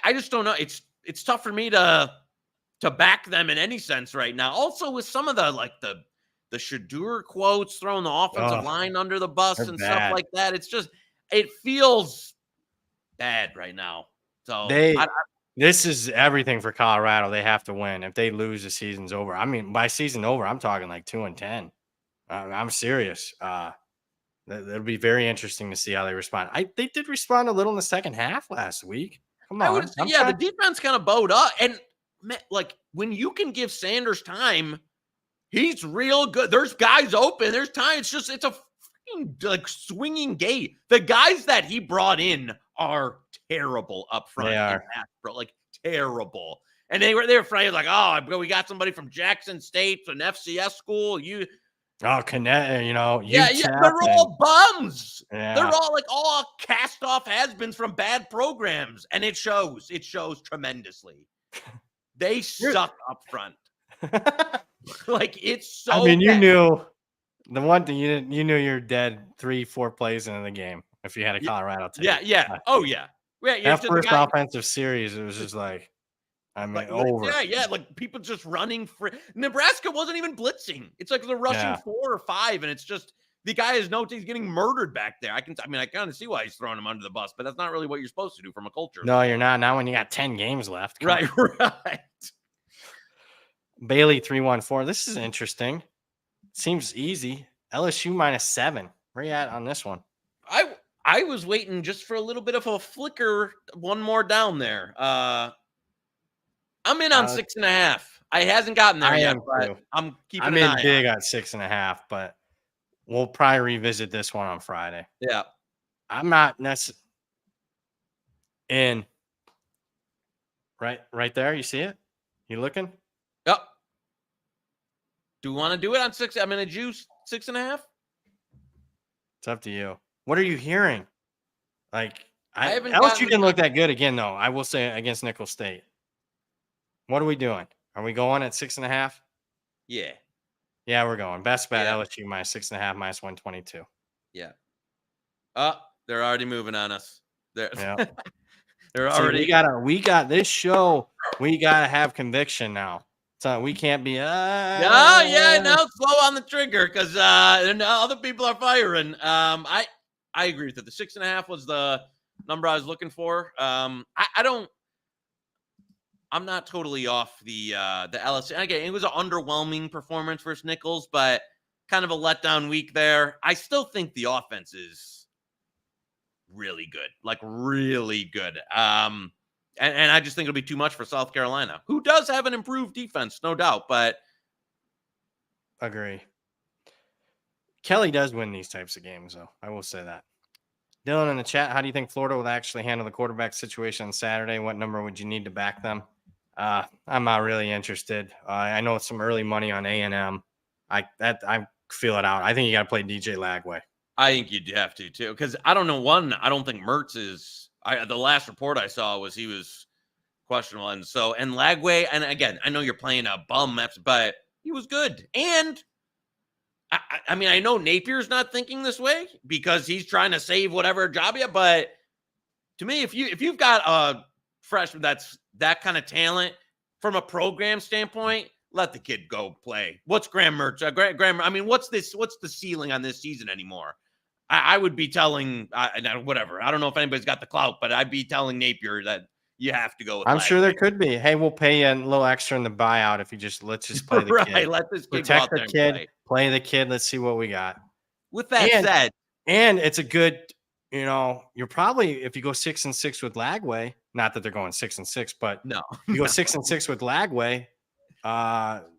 I just don't know. It's tough for me to back them in any sense right now. Also with some of the Shadur quotes, throwing the offensive line under the bus and stuff like that. It's just, it feels bad right now. So this is everything for Colorado. They have to win. If they lose, the season's over. I mean, by season over, I'm talking like 2-10. I'm serious. It'll be very interesting to see how they respond. They did respond a little in the second half last week. Come on. The defense kind of bowed up. And like when you can give Sanders time, he's real good. There's guys open. There's time. It's a freaking like swinging gate. The guys that he brought in are terrible up front. They are. Like terrible. And they were afraid like, oh, we got somebody from Jackson State, an FCS school. Connect, they're all bums. Yeah. They're all cast off has-beens from bad programs, and it shows. It shows tremendously. They suck up front. Like it's so. I mean, you bad. knew the one thing you knew you're dead 3-4 plays into the game if you had a Colorado team. Yeah. Oh yeah. That first offensive series, it was just like. Over. Yeah. Like people just running free. Nebraska wasn't even blitzing. It's like they're rushing 4 or 5, and it's just the guy has he's getting murdered back there. I kind of see why he's throwing him under the bus, but that's not really what you're supposed to do from a culture. No, you're not. Not when you got 10 games left. Right. Bailey 314. This is interesting. Seems easy. LSU -7. Where you at on this one? I was waiting just for a little bit of a flicker. One more down there. I'm in on 6.5. I hasn't gotten there yet, but I'm keeping an eye. I'm in big at 6.5, but we'll probably revisit this one on Friday. Yeah. I'm not necessarily in. Right there. You see it? You looking? Yep. Do we want to do it on 6? I'm in a juice 6.5. It's up to you. What are you hearing? Like, haven't. LSU didn't look that good again, though. I will say against Nicholls State. What are we doing? Are we going at 6.5? Yeah. Yeah, we're going. Best bet LSU -6.5 -122. Yeah. They're already moving on us. They're already. We got this show. We gotta have conviction now. So we can't be. Now slow on the trigger because other people are firing. I agree with it. The 6.5 was the number I was looking for. I'm not totally off the LSU. Again, it was an underwhelming performance versus Nicholls, but kind of a letdown week there. I still think the offense is really good, like really good. And I just think it'll be too much for South Carolina, who does have an improved defense, no doubt, but. Agree. Kelly does win these types of games, though. I will say that. Dylan in the chat, how do you think Florida will actually handle the quarterback situation on Saturday? What number would you need to back them? I'm not really interested. I know some early money on A&M. I feel it out. I think you got to play DJ Lagway. I think you'd have to too, because I don't know. One, I don't think Mertz is. The last report I saw was he was questionable, and Lagway. And again, I know you're playing a bum, but he was good. And I mean, I know Napier's not thinking this way because he's trying to save whatever job he had. But to me, if you've got a freshman that's that kind of talent from a program standpoint, let the kid go play. What's Graham Mertz? Graham, I mean, what's the ceiling on this season anymore? I would be telling whatever. I don't know if anybody's got the clout, but I'd be telling Napier that you have to go with I'm sure there could be. Hey, we'll pay you a little extra in the buyout if you let's just play the kid. Right, let this kid protect go out the there kid, and play the kid. Let's see what we got. With that said, and it's a good, you're probably, if you go 6-6 with Lagway, not that they're going 6-6, but no, you go 6-6 with Lagway,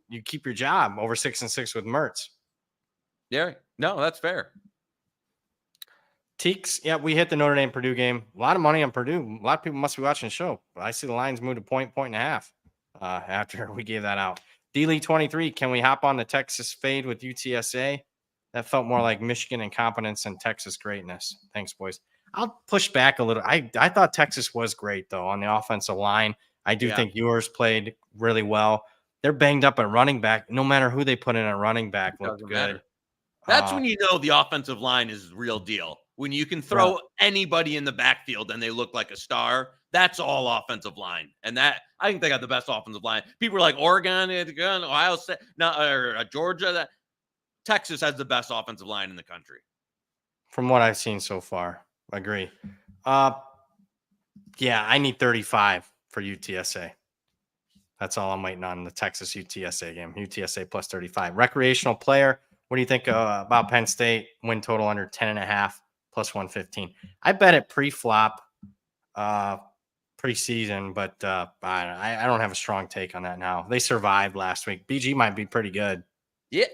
you keep your job over 6-6 with Mertz. Yeah, no, that's fair. Teeks, yeah, we hit the Notre Dame Purdue game. A lot of money on Purdue. A lot of people must be watching the show. I see the lines move to point and a half after we gave that out. D-League 23, can we hop on the Texas fade with UTSA? That felt more like Michigan incompetence and Texas greatness. Thanks, boys. I'll push back a little. I thought Texas was great, though, on the offensive line. I do think yours played really well. They're banged up at running back. No matter who they put in at running back, looked good. Matter. That's when you know the offensive line is real deal. When you can throw anybody in the backfield and they look like a star, that's all offensive line. And that, I think they got the best offensive line. People are like Oregon, Ohio State, or Georgia. Texas has the best offensive line in the country. From what I've seen so far, I agree. Yeah, I need 35 for UTSA. That's all I'm waiting on the Texas UTSA game. UTSA plus 35. Recreational player. What do you think about Penn State win total under 10.5 plus 115? I bet it pre-flop, preseason, but I don't have a strong take on that now. They survived last week. BG might be pretty good. Yeah.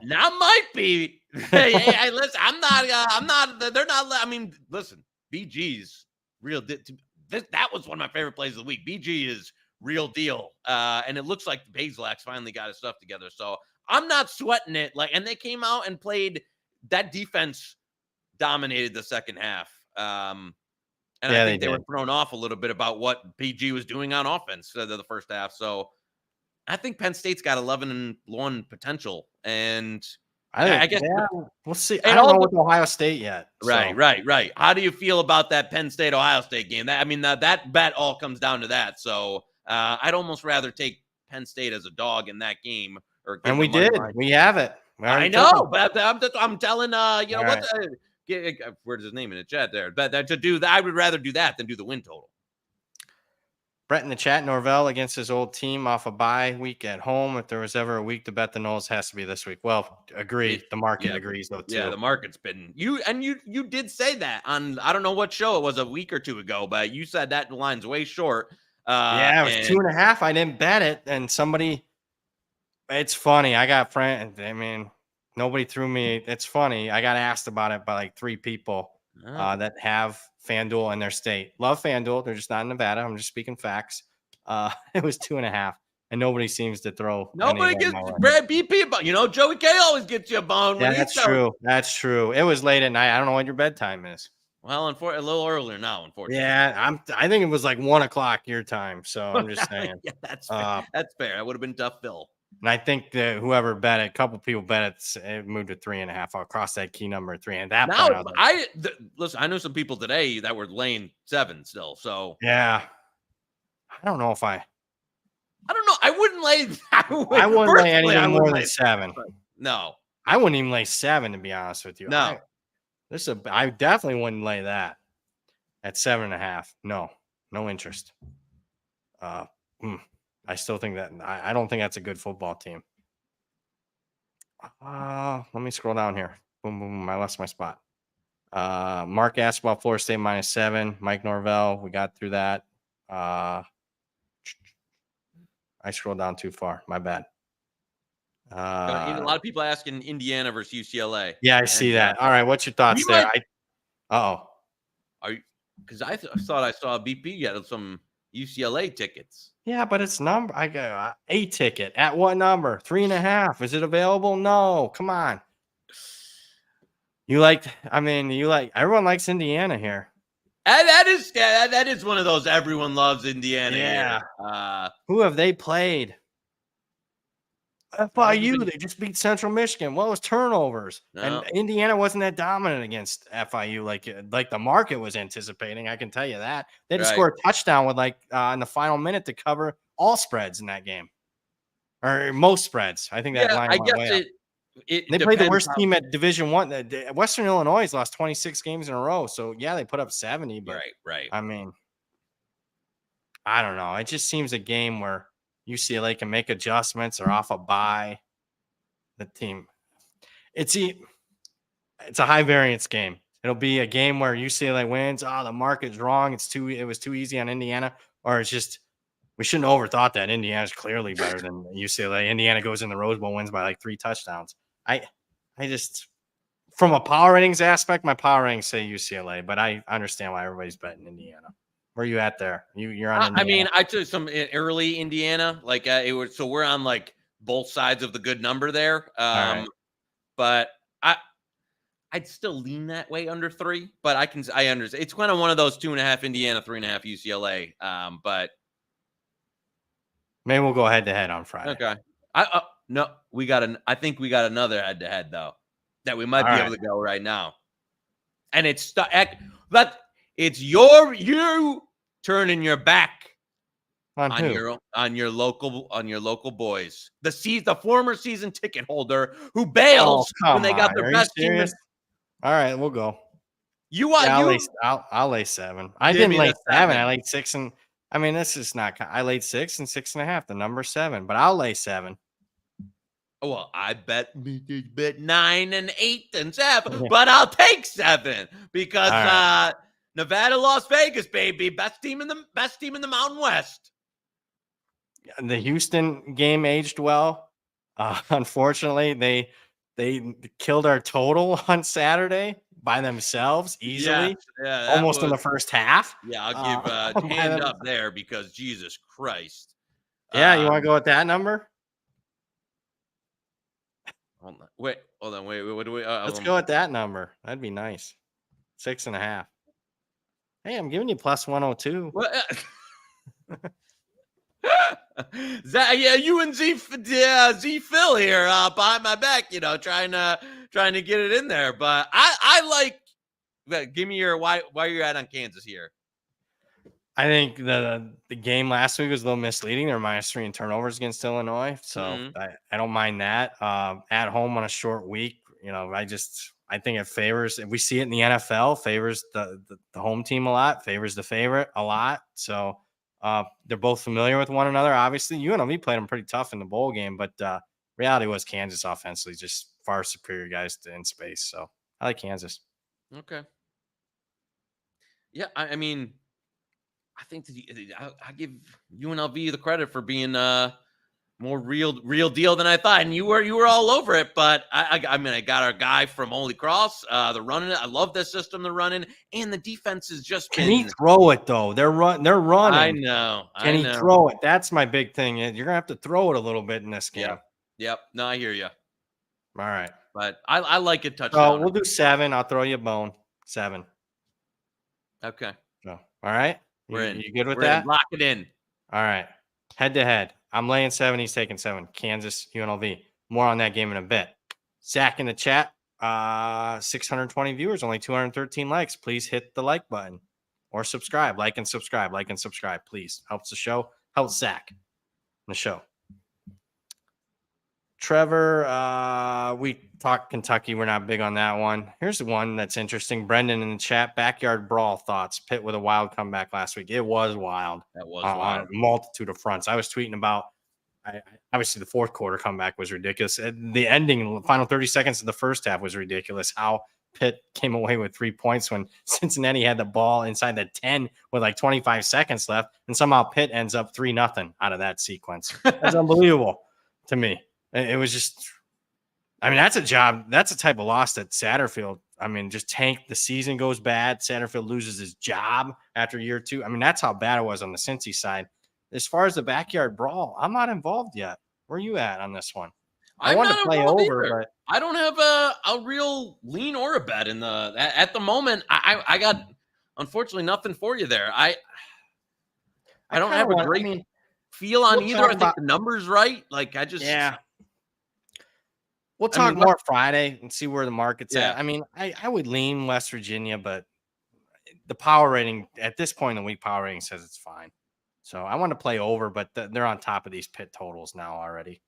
Now might be. Hey, listen, I'm not, they're not, I mean, listen, BG's real. That was one of my favorite plays of the week. BG is real deal. And it looks like Bazelak's finally got his stuff together. So I'm not sweating it. And they came out and played. That defense dominated the second half. And I think they were thrown off a little bit about what PG was doing on offense the first half. So I think Penn State's got 11-1 potential. And I guess we'll see. I don't know with Ohio State yet. Right. How do you feel about that Penn State Ohio State game? That bet all comes down to that. So I'd almost rather take Penn State as a dog in that game. And we did. We have it. I know, but I'm telling what? Where's his name in the chat there? But to do that, I would rather do that than do the win total. Brett in the chat, Norvell against his old team off a bye week at home. If there was ever a week to bet the Noles, has to be this week. Well, agreed. The market agrees though too. Yeah, the market's been you did say that on I don't know what show it was a week or two ago, but you said that line's way short. Yeah, it was 2.5. I didn't bet it, and somebody. It's funny. I got friends. I mean, nobody threw me. It's funny. I got asked about it by like 3 people that have FanDuel in their state. Love FanDuel. They're just not in Nevada. I'm just speaking facts. It was 2.5, and nobody seems to throw. Nobody gets Brad BP a bone. Joey K always gets you a bone. Yeah, that's true. That's true. It was late at night. I don't know what your bedtime is. Well, a little earlier now, unfortunately. Yeah, I think it was like 1:00 your time. So I'm just saying. Yeah, that's fair. That's fair. That would have been tough, Phil. And I think that whoever bet it, a couple people bet it moved to 3.5. I'll cross that key number 3. And that now, listen, I know some people today that were laying 7 still. So yeah, I don't know if I don't know. I wouldn't lay. I wouldn't lay anything more than 7. No, I wouldn't even lay 7 to be honest with you. No, I definitely wouldn't lay that at 7.5. No interest. I still think that I don't think that's a good football team. Let me scroll down here. Boom, boom, boom. I lost my spot. Mark asked about Florida State -7. Mike Norvell, we got through that. I scrolled down too far. My bad. A lot of people asking Indiana versus UCLA. Yeah, I see that. All right, what's your thoughts there? Are you? Because I thought I saw BP get some UCLA tickets. Yeah, but it's number. I got a ticket at what number? 3.5. Is it available? No. Come on. Everyone likes Indiana here. That is one of those everyone loves Indiana. Yeah. Here. Who have they played? FIU. They just beat Central Michigan. What was turnovers? No. And Indiana wasn't that dominant against FIU like the market was anticipating. I can tell you that. They had to score a touchdown with in the final minute to cover all spreads in that game, or most spreads. I think that line went way up. They played the worst team at Division I. Western Illinois has lost 26 games in a row. So, yeah, they put up 70. But, right. I mean, I don't know. It just seems a game where UCLA can make adjustments or off a bye. The team. It's a high variance game. It'll be a game where UCLA wins. Oh, the market's wrong. It was too easy on Indiana. Or it's just we shouldn't have overthought that. Indiana's clearly better than UCLA. Indiana goes in the Rose Bowl, wins by like 3 touchdowns. I just, from a power ratings aspect, my power ratings say UCLA, but I understand why everybody's betting Indiana. Where are you at there? You're on Indiana. I mean, I took some early Indiana, so we're on like both sides of the good number there. Right. But I'd still lean that way under 3, but I understand. It's kind of one of those 2.5 Indiana, 3.5 UCLA. But maybe we'll go head to head on Friday. Okay. No, I think we got another head to head though that we might be able to go right now. And it's you turning your back on your local boys. The former season ticket holder who bails when they got their best team. All right, we'll go. I'll lay 7. I didn't lay 7. I laid 6 and. I mean, this is not. I laid 6 and 6.5. The number 7, but I'll lay 7. Well, I bet 9 and 8 and 7, but I'll take 7 because Nevada, Las Vegas, baby, best team in the Mountain West. The Houston game aged well. Unfortunately, they killed our total on Saturday by themselves easily, almost in the first half. Yeah, I'll give hand up there because Jesus Christ. Yeah, you want to go with that number? Hold on. Wait. What do we? Let's go with that number. That'd be nice. 6.5. Hey, I'm giving you plus 102. What? You and Z Phil here behind my back, trying to get it in there. But I like. Give me your why you're at on Kansas here. I think the game last week was a little misleading. They're -3 in turnovers against Illinois, so I don't mind that. At home on a short week, I think it favors. If we see it in the NFL, favors the home team a lot, favors the favorite a lot. So they're both familiar with one another. Obviously, UNLV played them pretty tough in the bowl game, but reality was Kansas offensively just far superior guys in space. So I like Kansas. Okay. Yeah, I mean. I think I give UNLV the credit for being more real deal than I thought, and you were all over it. But I got our guy from Holy Cross. They're running it. I love this system they're running, and the defense is just. Can he throw it though? They're running. I know. Can he throw it? That's my big thing. You're gonna have to throw it a little bit in this game. Yep. No, I hear you. All right, but I like it touchdown. Oh, we'll do 7. I'll throw you a bone. 7. Okay. So, all right. We're in. You good with that? Lock it in. All right. Head to head. I'm laying 7. He's taking 7. Kansas, UNLV. More on that game in a bit. Zach in the chat. 620 viewers, only 213 likes. Please hit the like button or subscribe. Like and subscribe. Like and subscribe, please. Helps the show. Helps Zach in the show. Trevor, we talked Kentucky. We're not big on that one. Here's the one that's interesting. Brendan in the chat. Backyard brawl thoughts. Pitt with a wild comeback last week. It was wild. That was wild. On a multitude of fronts. I was tweeting about, obviously, the fourth quarter comeback was ridiculous. The ending, the final 30 seconds of the first half was ridiculous. How Pitt came away with 3 points when Cincinnati had the ball inside the 10 with like 25 seconds left. And somehow Pitt ends up 3-0 out of that sequence. That's unbelievable to me. It was just I mean, that's a job. That's a type of loss that Satterfield, I mean, just tank. The season goes bad. Satterfield loses his job after year 2. I mean, that's how bad it was on the Cincy side. As far as the backyard brawl, I'm not involved yet. Where are you at on this one? I I'm want to not play involved over, either. but I don't have a real lean or a bet in the at the moment. I got unfortunately nothing for you there. I don't have a great feel on either. I think the number's right. Like I just We'll talk more Friday and see where the market's at. I mean, I would lean West Virginia, but the power rating at this point in the week, power rating says it's fine. So I want to play over, but they're on top of these pit totals now already.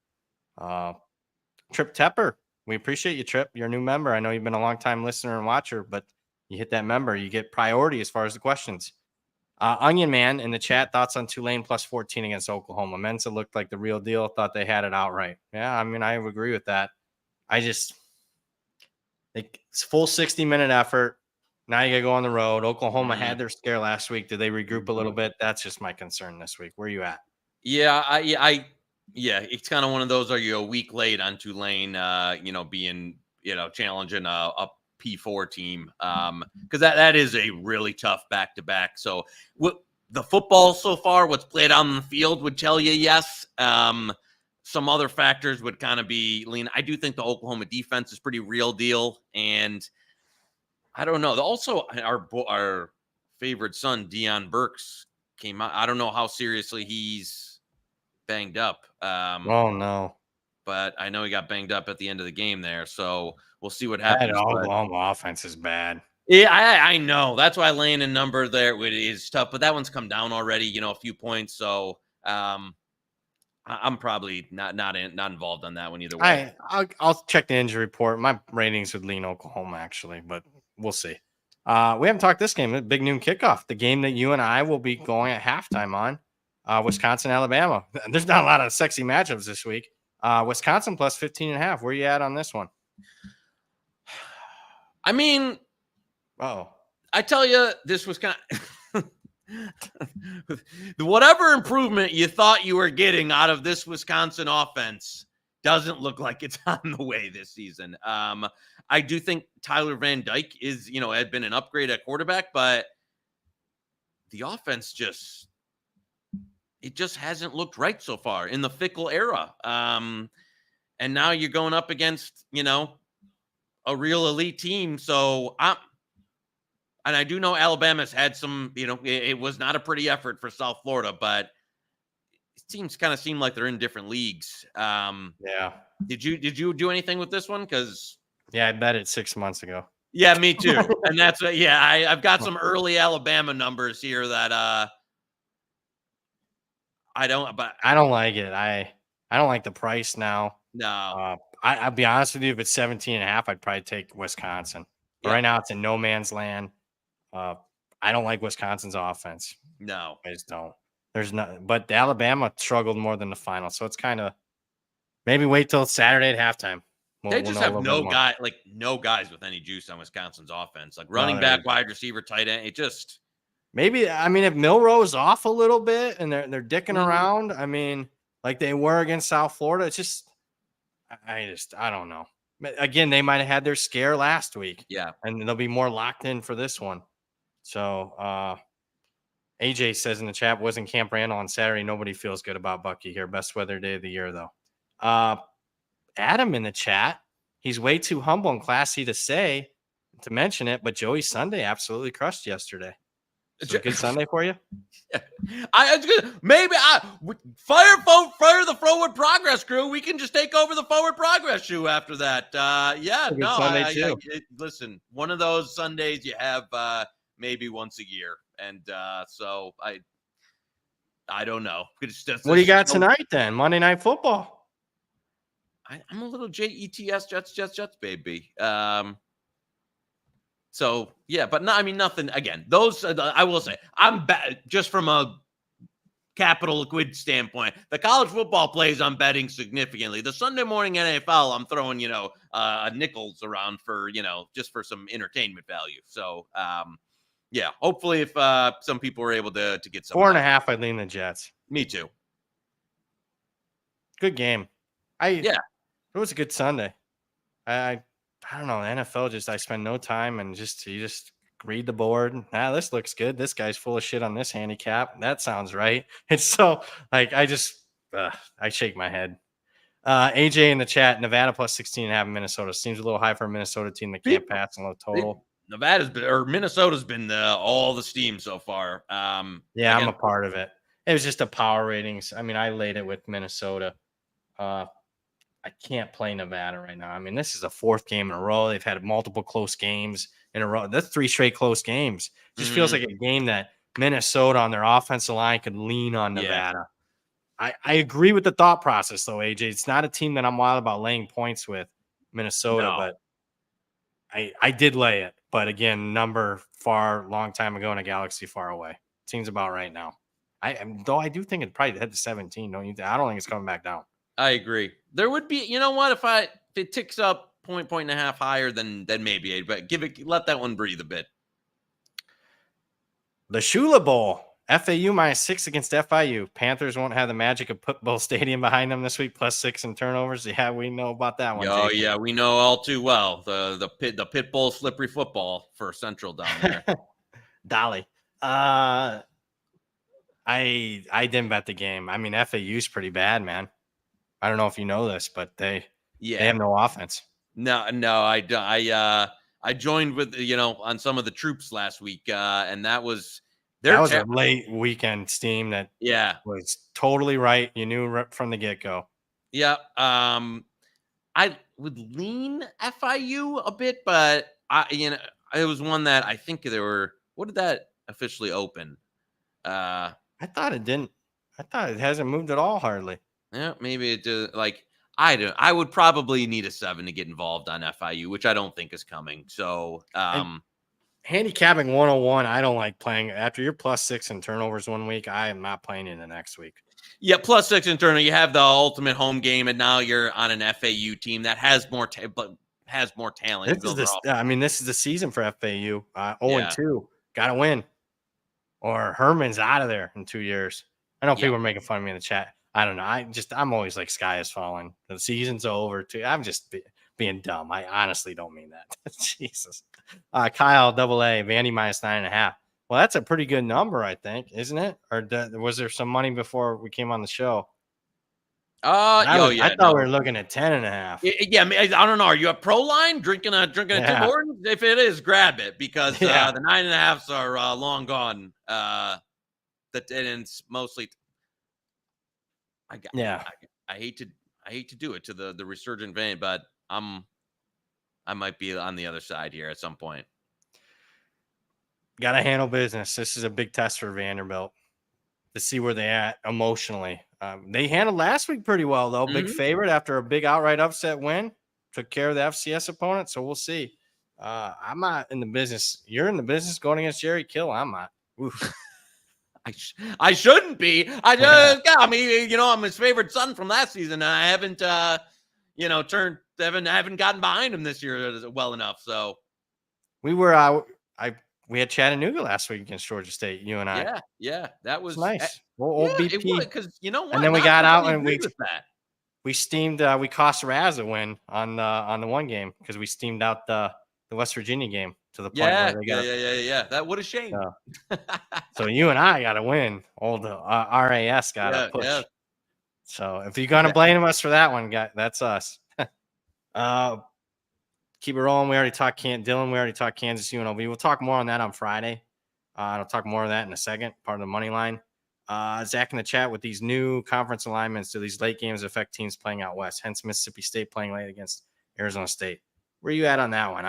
Trip Tepper, we appreciate you, Trip. You're a new member. I know you've been a long time listener and watcher, but you hit that member, you get priority as far as the questions. Onion Man in the chat, thoughts on Tulane plus 14 against Oklahoma. Mensa looked like the real deal. Thought they had it outright. Yeah, I mean, I agree with that. It's full 60-minute effort. Now you got to go on the road. Oklahoma had their scare last week. Did they regroup a little bit? That's just my concern this week. Where are you at? Yeah, it's kind of one of those. Are you a week late on Tulane? Being challenging a P4 team, because that is a really tough back-to-back. So the football so far, what's played on the field would tell you yes. Some other factors would kind of be lean. I do think the Oklahoma defense is pretty real deal, and I don't know. Also, our favorite son, Deion Burks, came out. I don't know how seriously he's banged up. Oh, no. But I know he got banged up at the end of the game there, so we'll see what happens. That Oklahoma offense is bad. Yeah, I know. That's why laying a number there is tough, but that one's come down already, a few points. So I'm probably not involved on that one either way. I'll check the injury report. My ratings would lean Oklahoma, actually, but we'll see. We haven't talked this game. Big noon kickoff. The game that you and I will be going at halftime on. Wisconsin, Alabama. There's not a lot of sexy matchups this week. Wisconsin plus 15.5. Where you at on this one? I mean, I tell you, this Wisconsin, whatever improvement you thought you were getting out of this Wisconsin offense doesn't look like it's on the way this season. I do think Tyler Van Dyke is, had been an upgrade at quarterback, but the offense just hasn't looked right so far in the Fickle era. And now you're going up against, a real elite team. So and I do know Alabama's had some, it was not a pretty effort for South Florida, but it seem like they're in different leagues. Yeah. Did you do anything with this one? I bet it 6 months ago. Yeah, me too. And that's I've got some early Alabama numbers here that I don't like it. I don't like the price now. No. I'll be honest with you. If it's 17.5, I'd probably take Wisconsin. But right now it's in no man's land. I don't like Wisconsin's offense. No, I just don't. There's not, but the Alabama struggled more than the final. So it's kind of maybe wait till Saturday at halftime. They just have no guys with any juice on Wisconsin's offense, like running back, wide receiver, tight end. It just maybe. I mean, if Milroe's off a little bit and they're dicking around, I mean, like they were against South Florida, it's just I don't know. Again, they might have had their scare last week. Yeah, and they'll be more locked in for this one. So AJ says in the chat, was in Camp Randall on Saturday. Nobody feels good about Bucky here. Best weather day of the year, though. Adam in the chat, he's way too humble and classy to mention it, but Joey Sunday absolutely crushed yesterday. So a good Sunday for you? Maybe fire the forward progress crew. We can just take over the forward progress shoe after that. Listen, one of those Sundays you have maybe once a year, and so I don't know. What do you got tonight then? Monday Night Football. I'm a little Jets, baby. So yeah, but no, I mean nothing. Again, those I will say I'm just from a capital liquid standpoint. The college football plays I'm betting significantly. The Sunday morning NFL I'm throwing nickels around for just for some entertainment value. So hopefully if some people were able to get some 4.5, I'd lean the Jets. Me too. Good game. It was a good Sunday. I don't know. The NFL I spend no time and you just read the board. This looks good. This guy's full of shit on this handicap. That sounds right. It's so like I shake my head. AJ in the chat, Nevada plus 16.5 in Minnesota. Seems a little high for a Minnesota team that can't pass and low total. Minnesota's been all the steam so far. I'm a part of it. It was just a power ratings. I mean, I laid it with Minnesota. I can't play Nevada right now. I mean, this is the fourth game in a row. They've had multiple close games in a row. That's 3 straight close games. Just feels like a game that Minnesota on their offensive line could lean on Nevada. I agree with the thought process, though, AJ. It's not a team that I'm wild about laying points with, Minnesota, but I did lay it. But again, number long time ago in a galaxy far away. Seems about right now. I do think it probably hit the 17. Don't you? I don't think it's coming back down. I agree. There would be, you know what? If it ticks up point and a half higher, then maybe, but let that one breathe a bit. The Shula Bowl, FAU -6 against FIU. Panthers won't have the magic of Pit Bull Stadium behind them this week, +6 in turnovers. Yeah, we know about that one. Oh yeah, we know all too well the Pit Bull slippery football for Central down there. Dolly. I didn't bet the game. I mean, FAU's pretty bad, man. I don't know if you know this, but they have no offense. No, I joined with on some of the troops last week, and that was a late weekend steam that was totally right. You knew from the get go. Yeah, I would lean FIU a bit, but it was one that I think there were. What did that officially open? I thought it didn't. I thought it hasn't moved at all, hardly. Yeah, maybe it did. I would probably need a 7 to get involved on FIU, which I don't think is coming. So, handicapping 101, I don't like playing after you're +6 in turnovers one week. I am not playing in the next week. Yeah, +6 in turnover. You have the ultimate home game, and now you're on an FAU team that has more talent. This is the season for FAU. 0-2, got to win, or Herman's out of there in 2 years. I know people are making fun of me in the chat. I don't know. I'm always like sky is falling. The season's over too. I'm just being dumb. I honestly don't mean that. Jesus. Kyle AA, Vandy -9.5. Well, that's a pretty good number, I think, isn't it? Or was there some money before we came on the show? I thought we were looking at 10.5. Yeah, I don't know. Are you a pro line drinking a Tim Hortons? If it is, grab it because the 9.5s are long gone. It's mostly. I hate to do it to the resurgent vein, but I might be on the other side here at some point. Got to handle business. This is a big test for Vanderbilt to see where they at emotionally. They handled last week pretty well, though. Big favorite after a big outright upset win. Took care of the FCS opponent, so we'll see. I'm not in the business. You're in the business going against Jerry Kill. I'm not. Oof. I shouldn't be. I'm his favorite son from last season. And I haven't, haven't gotten behind him this year well enough. So we were, we had Chattanooga last week against Georgia State. You and I. Yeah, that was nice. Old BP. Because you know what? And then we got out and we steamed. We cost Raz a win on the one game because we steamed out the West Virginia game. To the point where they got That what a shame. So you and I got to win. Old RAS got to push. Yeah. So if you're gonna blame us for that one, guy, that's us. Keep it rolling. We already talked Dylan. We already talked Kansas UNLV. We'll talk more on that on Friday. I'll talk more of that in a second. Part of the money line. Zach in the chat with these new conference alignments. Do these late games affect teams playing out west? Hence Mississippi State playing late against Arizona State. Where are you at on that one?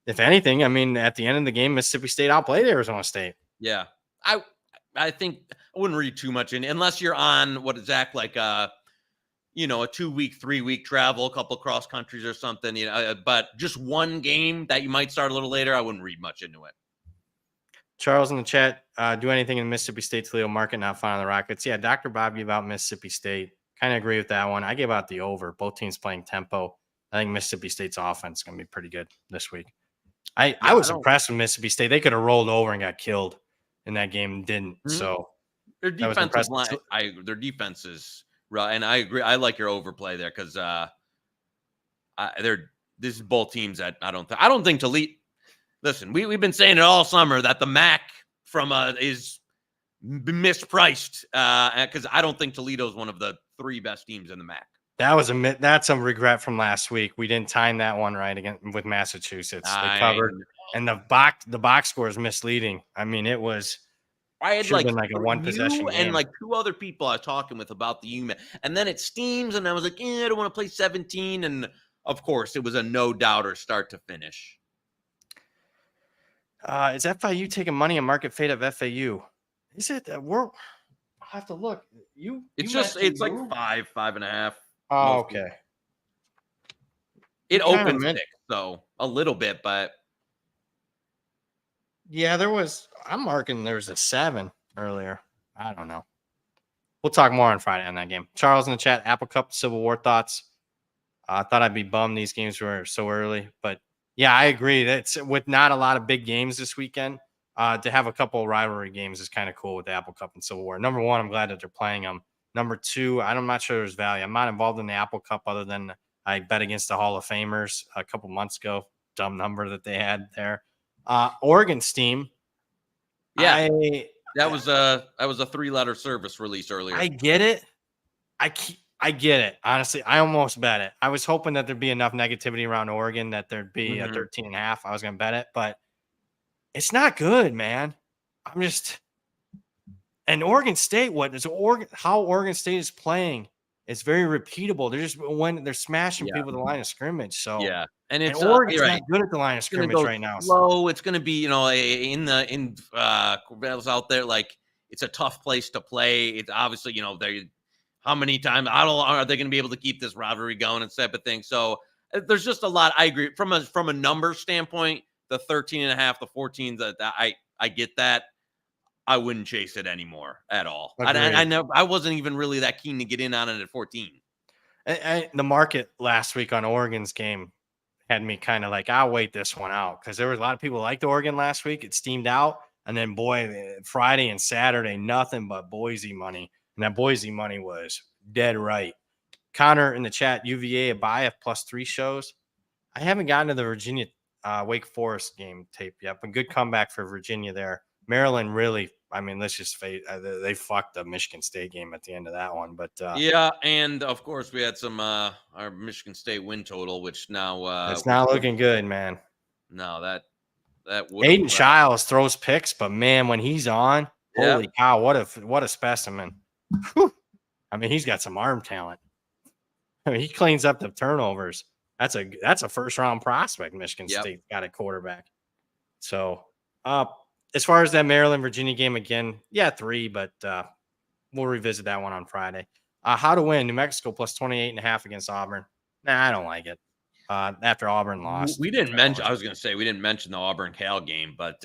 If anything, I mean, at the end of the game, Mississippi State outplayed Arizona State. Yeah. I think I wouldn't read too much in unless you're on what Zach like a 2-week, 3-week travel, a couple cross countries or something, but just one game that you might start a little later, I wouldn't read much into it. Charles in the chat, do anything in the Mississippi State Toledo market, not fun on the Rockets. Yeah, Dr. Bob gave out Mississippi State. Kind of agree with that one. I gave out the over. Both teams playing tempo. I think Mississippi State's offense is going to be pretty good this week. I was impressed with Mississippi State. They could have rolled over and got killed in that game and didn't. So their defense their defense is right, and I agree. I like your overplay there because this is both teams that I don't think Toledo. Listen, we've been saying it all summer that the MAC is mispriced because I don't think Toledo is one of the 3 best teams in the MAC. That's a regret from last week. We didn't time that one right again with Massachusetts. They covered, and the box score is misleading. I mean, it was. I had like a 1 possession game. And like 2 other people I was talking with about the UMass, and then it steams, and I was like, I don't want to play 17, and of course it was a no doubter start to finish. Is FIU taking money on market fade of FAU? Is it that I'll have to look. It's like 5.5. Oh, okay. It opens 6, so a little bit, but yeah, I'm marking there was a 7 earlier. I don't know. We'll talk more on Friday on that game. Charles in the chat, Apple Cup Civil War thoughts. I thought I'd be bummed these games were so early, but yeah, I agree. That's with not a lot of big games this weekend. To have a couple of rivalry games is kind of cool with the Apple Cup and Civil War. Number 1, I'm glad that they're playing them. Number 2, I'm not sure there's value. I'm not involved in the Apple Cup other than I bet against the Hall of Famers a couple months ago. Dumb number that they had there. Oregon's team. Yeah, that was a 3-letter service release earlier. I get it. I get it. Honestly, I almost bet it. I was hoping that there'd be enough negativity around Oregon that there'd be a 13.5. I was going to bet it, but it's not good, man. And Oregon State, how Oregon State is playing, it's very repeatable. They're smashing people at the line of scrimmage. So yeah, and Oregon's not good at the line of scrimmage right now. Slow. It's going to be in battles out there. Like it's a tough place to play. It's obviously how many times are they going to be able to keep this rivalry going and type of thing. So there's just a lot. I agree from a number standpoint. The 13.5, the 14, that I get that. I wouldn't chase it anymore at all. I wasn't even really that keen to get in on it at 14. And the market last week on Oregon's game had me kind of like, I'll wait this one out because there was a lot of people liked Oregon last week. It steamed out. And then, Friday and Saturday, nothing but Boise money. And that Boise money was dead right. Connor in the chat, UVA, Abaya +3 shows. I haven't gotten to the Virginia Wake Forest game tape yet, but good comeback for Virginia there. Maryland really, let's just face they fucked the Michigan State game at the end of that one. But yeah, and of course we had some our Michigan State win total, which now it's not looking good, man. No, that Aiden Childs throws picks, but man, when he's on, holy cow, what a specimen. Whew. He's got some arm talent. He cleans up the turnovers. That's a first round prospect. Michigan State got a quarterback. So as far as that Maryland Virginia game again, 3, but we'll revisit that one on Friday. How to win New Mexico +28.5 against Auburn. Nah, I don't like it. After Auburn lost, we didn't mention. I was going to say we didn't mention the Auburn Cal game, but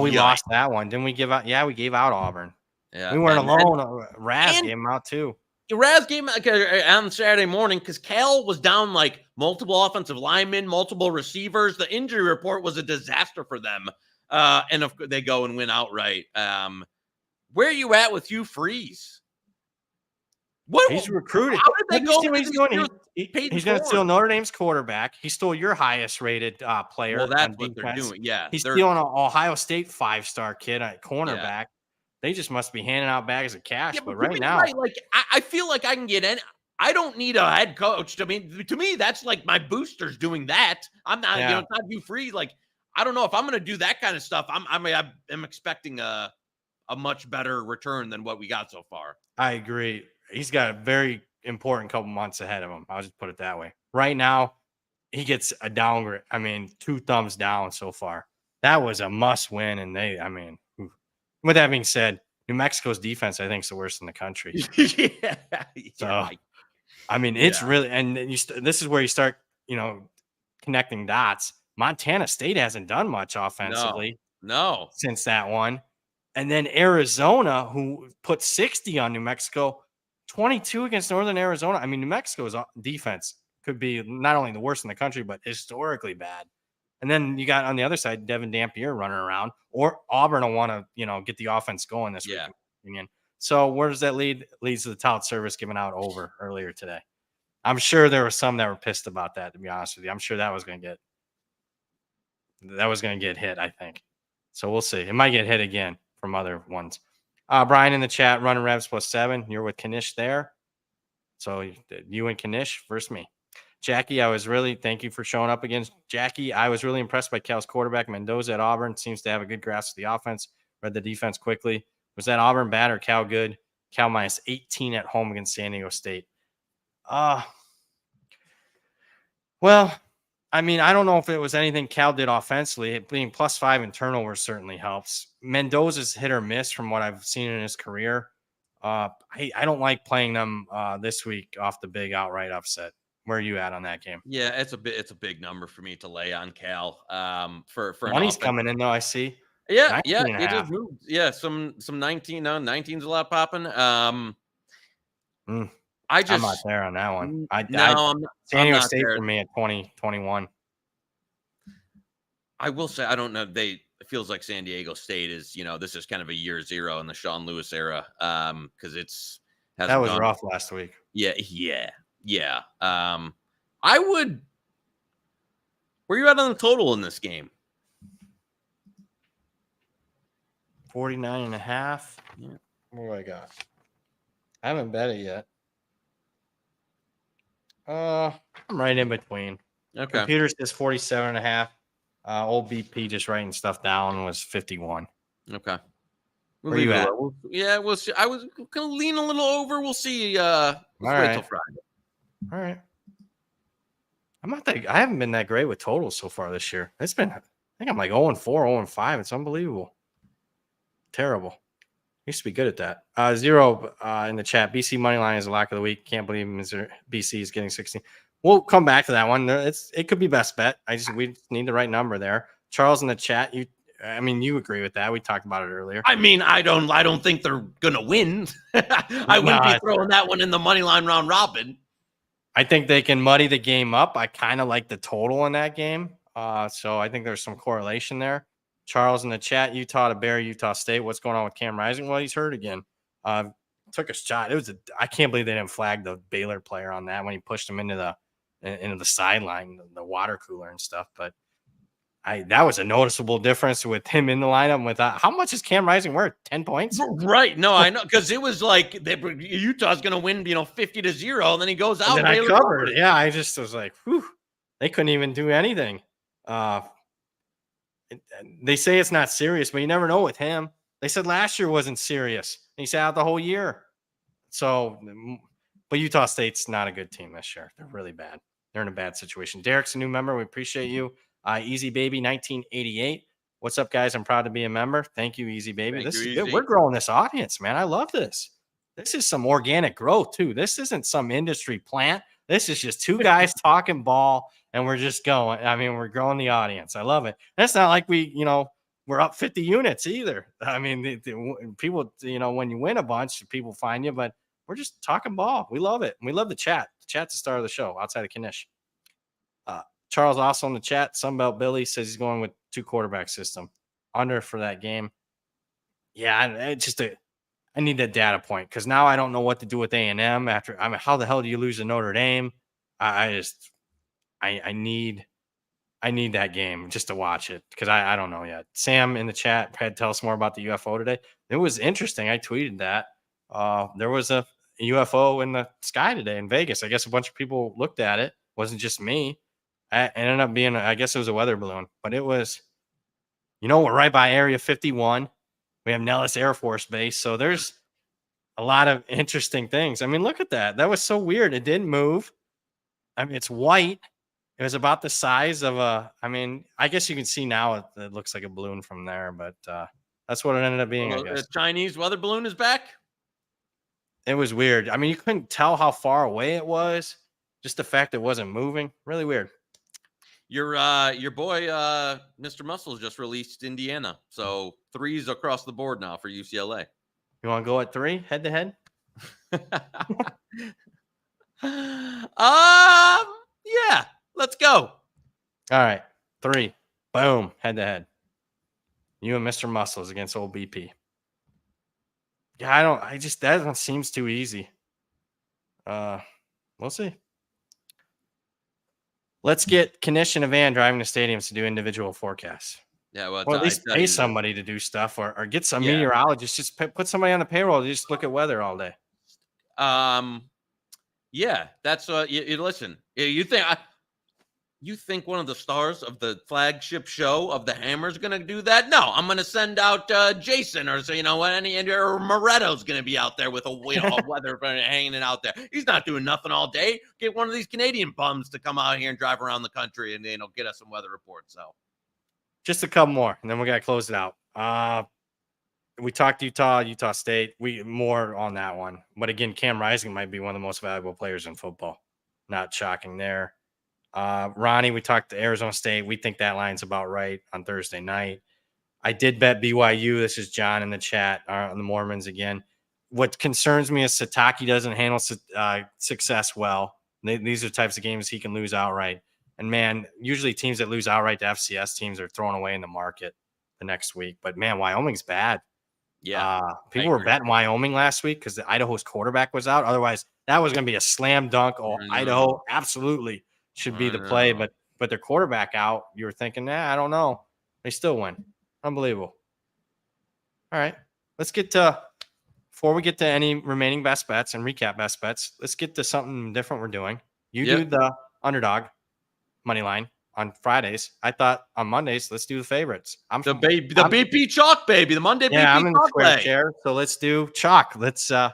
we lost that one. Didn't we give out? Yeah, we gave out Auburn. Yeah, we weren't alone. Raz gave them out too. Raz game on Saturday morning because Cal was down like multiple offensive linemen, multiple receivers. The injury report was a disaster for them. And if they go and win outright. Where are you at with Hugh Freeze? He's recruited. How did they go? He's doing? He's going to steal Notre Dame's quarterback. He stole your highest rated player. Well, that's what they're doing. Yeah. He's stealing an Ohio State 5-star kid at cornerback. Yeah. They just must be handing out bags of cash. Yeah, but right now, I feel like I can get in. I don't need a head coach. To me, that's like my boosters doing that. I'm not, it's not Hugh Freeze. Like, I don't know if I'm going to do that kind of stuff. I'm expecting a much better return than what we got so far. I agree. He's got a very important couple months ahead of him. I'll just put it that way. Right now, he gets a downgrade. 2 thumbs down so far. That was a must win. And with that being said, New Mexico's defense, I think, is the worst in the country. It's really, and this is where you start, connecting dots. Montana State hasn't done much offensively. No. Since that one. And then Arizona, who put 60 on New Mexico, 22 against Northern Arizona. New Mexico's defense could be not only the worst in the country, but historically bad. And then you got on the other side, Devin Dampier running around, or Auburn will want to, get the offense going this week. So where does that lead? Leads to the tout service giving out over earlier today. I'm sure there were some that were pissed about that, to be honest with you. I'm sure that was going to get hit, I think. So we'll see. It might get hit again from other ones. Brian in the chat, running Revs +7. You're with Knish there. So you and Knish versus me. Jackie, thank you for showing up against Jackie. I was really impressed by Cal's quarterback. Mendoza at Auburn seems to have a good grasp of the offense. Read the defense quickly. Was that Auburn bad or Cal good? Cal -18 at home against San Diego State. Well, I mean, I don't know if it was anything Cal did offensively. It being +5 in turnovers certainly helps. Mendoza's hit or miss from what I've seen in his career. I don't like playing them this week off the big outright upset. Where are you at on that game? Yeah, it's a big number for me to lay on Cal. For money's coming in though. I see. Yeah, it just moved. Yeah, some 19 19's a lot popping. I'm not there on that one. San Diego State for me at 20-21. I will say I don't know. It feels like San Diego State is, this is kind of a year zero in the Sean Lewis era. Because that was rough last week. Yeah. I would. Where you at on the total in this game? 49.5. Yeah. What do I got? I haven't bet it yet. I'm right in between. Okay. Computer says 47.5. Old BP just writing stuff down was 51. Okay. Where you at? We'll see. I was gonna lean a little over. We'll see. Let's wait till Friday. All right. I haven't been that great with totals so far this year. I think I'm like 0-4, 0-5. It's unbelievable. Terrible. Used to be good at that. Zero in the chat. BC money line is a lock of the week. Can't believe BC is getting 16. We'll come back to that one. It could be best bet. We need the right number there. Charles in the chat. You agree with that? We talked about it earlier. I mean, I don't think they're gonna win. I wouldn't be throwing that one in the money line round robin. I think they can muddy the game up. I kind of like the total in that game. So I think there's some correlation there. Charles in the chat, Utah to Barry, Utah State. What's going on with Cam Rising? Well, he's hurt again. Took a shot. I can't believe they didn't flag the Baylor player on that when he pushed him into the sideline, the water cooler and stuff. But that was a noticeable difference with him in the lineup. With how much is Cam Rising worth? 10 points? Right. No, I know, because it was like Utah's going to win, 50-0, and then he goes out. And I covered. Yeah, I just was like, whew, they couldn't even do anything. They say it's not serious, but you never know with him. They said last year wasn't serious. He sat out the whole year. So, but Utah State's not a good team this year. They're really bad. They're in a bad situation. Derek's a new member. We appreciate you. Easy Baby 1988. What's up, guys? I'm proud to be a member. Thank you, Easy Baby. This is good. We're growing this audience, man. I love this. This is some organic growth, too. This isn't some industry plant. This is just two guys talking ball, and we're just going. I mean, we're growing the audience. I love it. That's not like we're up 50 units either. I mean, people, when you win a bunch, people find you, but we're just talking ball. We love it. We love the chat. The chat's the star of the show outside of Knish. Charles also in the chat. Sunbelt Billy says he's going with 2 quarterback system. Under for that game. Yeah, I need that data point because now I don't know what to do with A&M after. I mean, how the hell do you lose to Notre Dame? I need that game just to watch it because I don't know yet. Sam in the chat had tell us more about the UFO today. It was interesting. I tweeted that there was a UFO in the sky today in Vegas. I guess a bunch of people looked at it. It wasn't just me. It ended up being, I guess it was a weather balloon, but it was, we're right by Area 51. We have Nellis Air Force Base. So there's a lot of interesting things. I mean, look at that. That was so weird. It didn't move. I mean, it's white. It was about the size of I guess you can see now it looks like a balloon from there, but that's what it ended up being, I guess. The Chinese weather balloon is back? It was weird. I mean, you couldn't tell how far away it was. Just the fact it wasn't moving. Really weird. Your boy, Mr. Muscles just released Indiana. So 3s across the board now for UCLA. You want to go at 3 head to head? Yeah, let's go. All right. 3. Boom. Head to head. You and Mr. Muscles against old BP. Yeah, that one seems too easy. We'll see. Let's get Knish and Evan driving to stadiums to do individual forecasts. Yeah, well, Or at least pay somebody to do stuff, or get some meteorologists. Just put somebody on the payroll to just look at weather all day. Yeah, that's you listen. You think one of the stars of the flagship show of the Hammer is going to do that? No, I'm going to send out Jason, or or Moretto's going to be out there with a weather hanging out there. He's not doing nothing all day. Get one of these Canadian bums to come out here and drive around the country and get us some weather reports. So just a couple more, and then we got to close it out. We talked Utah State. We more on that one, but again, Cam Rising might be one of the most valuable players in football. Not shocking there. Ronnie, we talked to Arizona State. We think that line's about right on Thursday night. I did bet BYU. This is John in the chat on the Mormons again. What concerns me is Sataki doesn't handle success well. These are types of games he can lose outright. And, man, usually teams that lose outright to FCS teams are thrown away in the market the next week. But, man, Wyoming's bad. Yeah. People were betting Wyoming last week because the Idaho's quarterback was out. Otherwise, that was going to be a slam dunk. Oh, Idaho absolutely should be the play, but their quarterback out. You were thinking, I don't know. They still win. Unbelievable. All right, let's get to, before we get to any remaining best bets and recap best bets, let's get to something different we're doing. You do the underdog money line on Fridays. I thought on Mondays, let's do the favorites. The BP chalk, baby. The Monday BP chalk. I'm in the square chair, so let's do chalk. Let's. I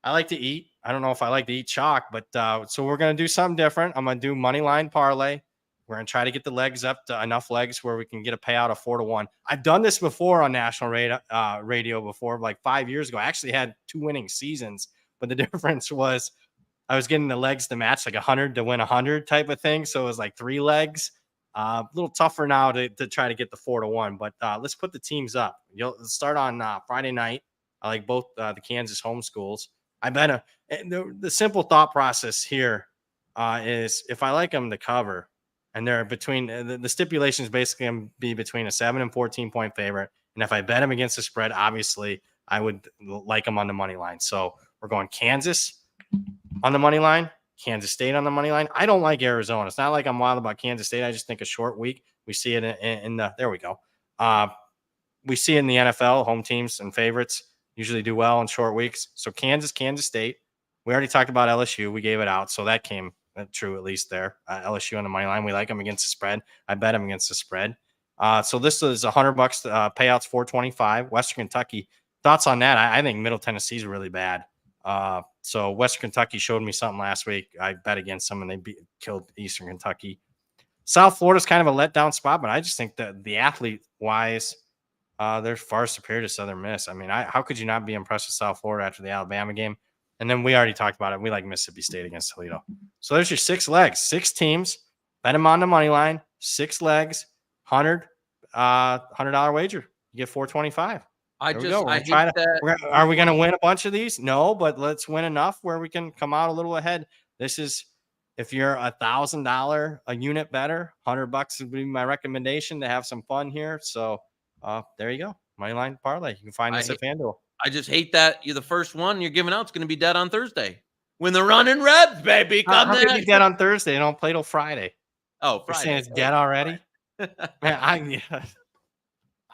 like to eat. I don't know if I like to eat chalk, but so we're going to do something different. I'm going to do money line parlay. We're going to try to get the legs up to enough legs where we can get a payout of 4-1. I've done this before on national radio before, like 5 years ago. I actually had 2 winning seasons, but the difference was I was getting the legs to match, like 100 to win 100 type of thing. So it was like 3 legs. A little tougher now to try to get the 4-1, but let's put the teams up. You'll start on Friday night. I like both the Kansas home schools. I bet the simple thought process here is if I like them to cover, and they're between the stipulations basically going to be between a 7 and 14 point favorite. And if I bet them against the spread, obviously I would like them on the money line. So we're going Kansas on the money line, Kansas State on the money line. I don't like Arizona. It's not like I'm wild about Kansas State. I just think a short week. We see it in the, there we go. We see it in the NFL, home teams and favorites usually do well in short weeks. So Kansas State. We already talked about LSU. We gave it out. So that came true at least there. LSU on the money line. We like them against the spread. I bet them against the spread. So this is $100 payouts, $425. Western Kentucky. Thoughts on that? I think Middle Tennessee is really bad. So Western Kentucky showed me something last week. I bet against them and they killed Eastern Kentucky. South Florida's kind of a letdown spot, but I just think that the athlete wise, they're far superior to Southern Miss. I mean, how could you not be impressed with South Florida after the Alabama game? And then we already talked about it. We like Mississippi State against Toledo. So there's your 6 legs, 6 teams. Bet them on the money line, 6 legs, $100 wager. You get $425. I hate that. Are we going to win a bunch of these? No, but let's win enough where we can come out a little ahead. This is, if you're $1,000 a unit better, $100 would be my recommendation to have some fun here. So there you go. Moneyline parlay. You can find this at FanDuel. I just hate that you're the first one you're giving out. It's going to be dead on Thursday. When the running Rebs, baby, come how be dead on Thursday? They don't play till Friday. Oh, Friday. You're saying it's dead already? Man,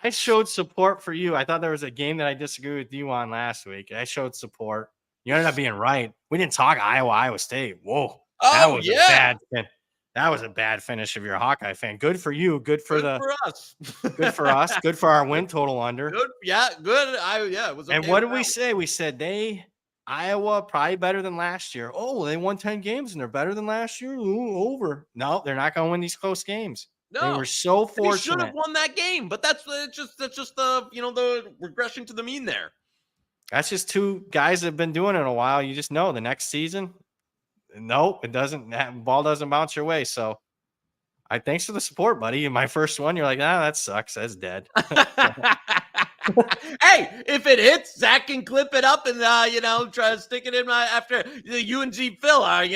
I showed support for you. I thought there was a game that I disagreed with you on last week. I showed support. You ended up being right. We didn't talk Iowa State. Whoa. That was a bad finish of your Hawkeye fan. Good for you. Good for us. Good for us. Good for our win total under. Good. Yeah, good. It was okay. And what did we say? We said Iowa probably better than last year. Oh, they won 10 games and they're better than last year. Ooh, over. No, they're not going to win these close games. No, they were so fortunate. They should have won that game, but that's just the the regression to the mean there. That's just 2 guys that have been doing it a while. You just know the next season. No, it doesn't. That ball doesn't bounce your way. So, thanks for the support, buddy. In my first one, you're like, that sucks. That's dead. Hey, if it hits, Zach can clip it up and try to stick it in after the UNG Phil are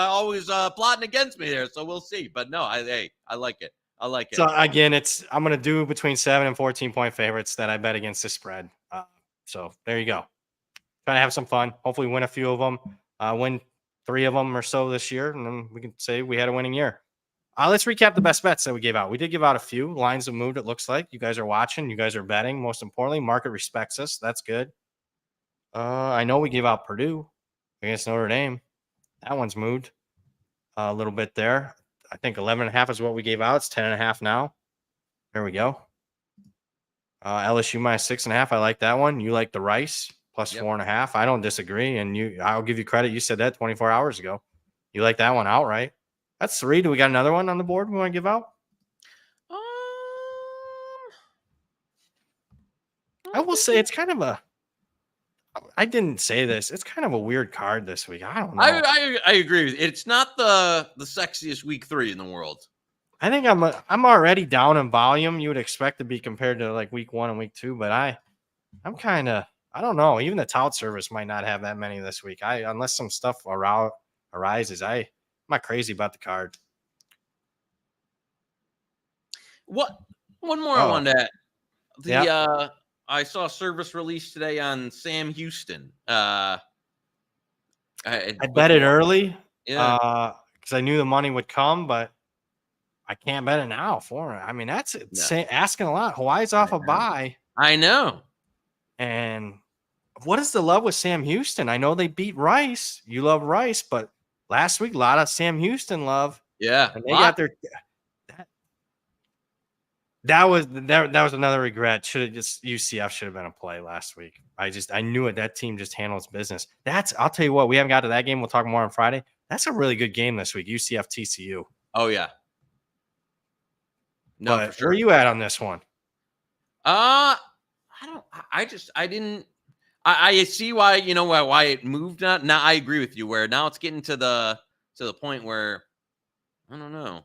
always plotting against me there. So we'll see. But no, I like it. I like it. So again, I'm going to do between 7 and 14 point favorites that I bet against the spread. So there you go. Trying to have some fun. Hopefully win a few of them. Win 3 of them or so this year, and then we can say we had a winning year. Let's recap the best bets that we gave out. We did give out a few. Lines have moved, it looks like. You guys are watching. You guys are betting. Most importantly, market respects us. That's good. I know we gave out Purdue against Notre Dame. That one's moved a little bit there. I think 11.5 is what we gave out. It's 10.5 now. There we go. LSU minus 6.5. I like that one. You like the Rice plus 4.5. I don't disagree. And I'll give you credit. You said that 24 hours ago. You like that one outright. That's 3. Do we got another one on the board we want to give out? I will say it's kind of I didn't say this. It's kind of a weird card this week. I don't know. I agree with you. It's not the sexiest week 3 in the world. I think I'm already down in volume. You would expect to be compared to like week 1 and week 2, but I'm kind of, I don't know. Even the tout service might not have that many this week. Unless some stuff arises. I'm not crazy about the card. One more I wanted to add. I saw a service release today on Sam Houston. I bet it early because I knew the money would come, but I can't bet it now for it. I mean, that's asking a lot. Hawaii's off a bye. I know. And what is the love with Sam Houston? I know they beat Rice. You love Rice, but last week, a lot of Sam Houston love. Yeah. And they got their that was another regret. UCF should have been a play last week. I knew it. That team just handles business. I'll tell you what, we haven't got to that game. We'll talk more on Friday. That's a really good game this week. UCF TCU. Oh yeah. No, but for sure. Where are you at on this one? I see why, why it moved. Now I agree with you where now it's getting to the point where I don't know.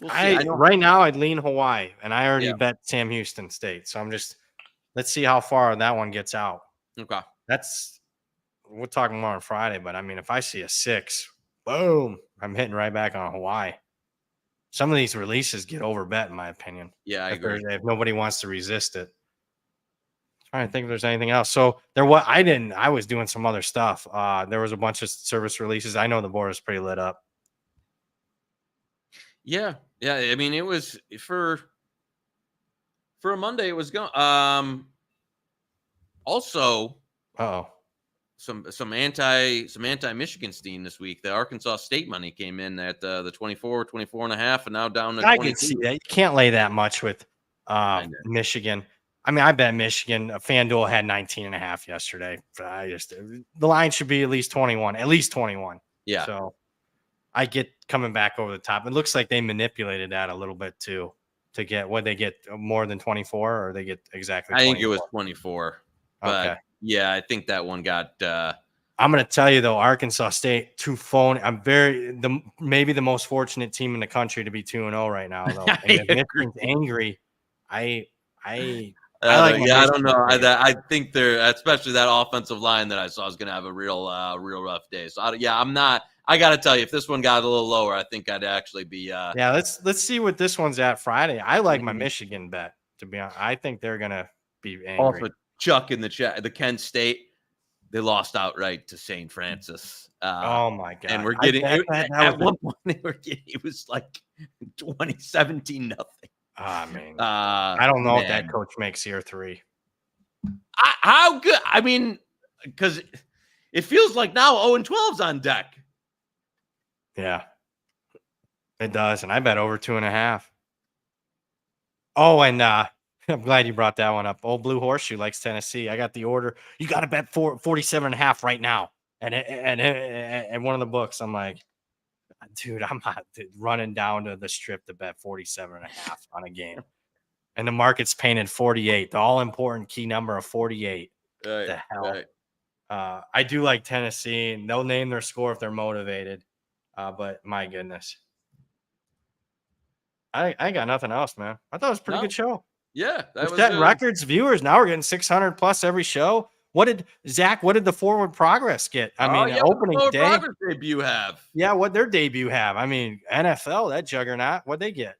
We'll right now I'd lean Hawaii, and I already bet Sam Houston State. So let's see how far that one gets out. Okay. We'll talk more on Friday, but I mean, if I see a 6, boom, I'm hitting right back on Hawaii. Some of these releases get overbet, in my opinion. Yeah, I agree. If nobody wants to resist it. Trying to think if there's anything else. So I was doing some other stuff. There was a bunch of service releases. I know the board is pretty lit up. Yeah. Yeah. I mean, it was for a Monday, it was going. Also, some anti-Michigan steam this week. The Arkansas State money came in at the 24.5, and now down to 22. I can see that. You can't lay that much with Michigan. I mean, I bet Michigan. FanDuel had 19.5 yesterday. The line should be at least 21. At least 21. Yeah. So I get coming back over the top. It looks like they manipulated that a little bit too to get more than 24, or they get exactly 24? I think it was 24. But okay. Yeah, I think that one got. I'm going to tell you though, Arkansas State 2 phone. I'm maybe the most fortunate team in the country to be 2-0 right now. Though, and if Michigan's angry, I don't know. I think especially that offensive line that I saw is going to have a real rough day. So I'm not. I got to tell you, if this one got a little lower, I think I'd actually be. Let's see what this one's at Friday. I like my Michigan bet, to be honest. I think they're going to be angry. Also, Chuck in the chat, the Kent State, they lost outright to St. Francis. Oh my god! And we're getting at one point it was like 20-17 nothing. I don't know if that coach makes year 3. How good? I mean, because it feels like now 0-12's on deck. Yeah, it does, and I bet over 2.5. Oh, and I'm glad you brought that one up. Old Blue Horseshoe likes Tennessee. I got the order. You got to bet 47.5 right now, and one of the books. I'm like, dude, I'm not running down to the strip to bet 47.5 on a game. And the market's painted 48, the all-important key number of 48. Right, the hell? Right. I do like Tennessee, and they'll name their score if they're motivated. But my goodness. I got nothing else, man. I thought it was a pretty good show. Yeah. We're setting records, viewers. Now we're getting 600 plus every show. What did the Forward Progress get? Opening what day. Progress debut have? Yeah, what their debut have? I mean, NFL, that juggernaut. What'd they get?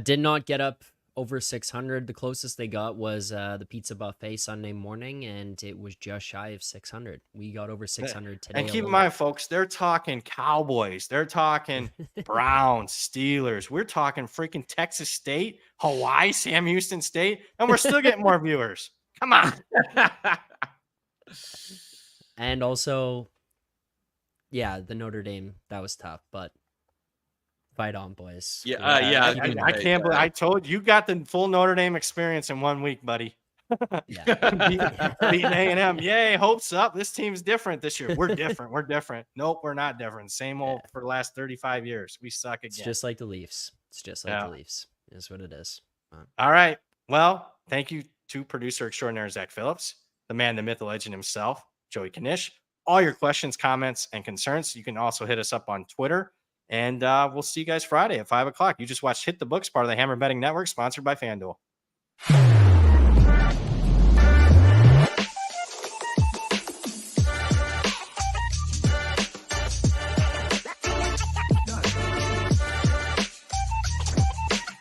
Did not get up over 600. The closest they got was the pizza buffet Sunday morning, and it was just shy of 600. We got over 600 today. And keep in alone. mind, folks, they're talking Cowboys. They're talking Browns, Steelers. We're talking freaking Texas State, Hawaii, Sam Houston State, and we're still getting more viewers. Come on. And also, yeah, the Notre Dame, that was tough, but fight on, boys. Yeah, I can't believe I told you got the full Notre Dame experience in 1 week, buddy. Yeah. Beating A&M. Yay, hopes up. This team's different this year. We're different. We're different. Nope, we're not different. Same old for the last 35 years. We suck again. It's just like the Leafs. It's just like the Leafs. Is what it is. All right. Well, thank you to producer extraordinaire Zach Phillips, the man, the myth, the legend himself, Joey Knish. All your questions, comments, and concerns, you can also hit us up on Twitter. And we'll see you guys Friday at 5 o'clock. You just watched Hit the Books, part of the Hammer Betting Network, sponsored by FanDuel.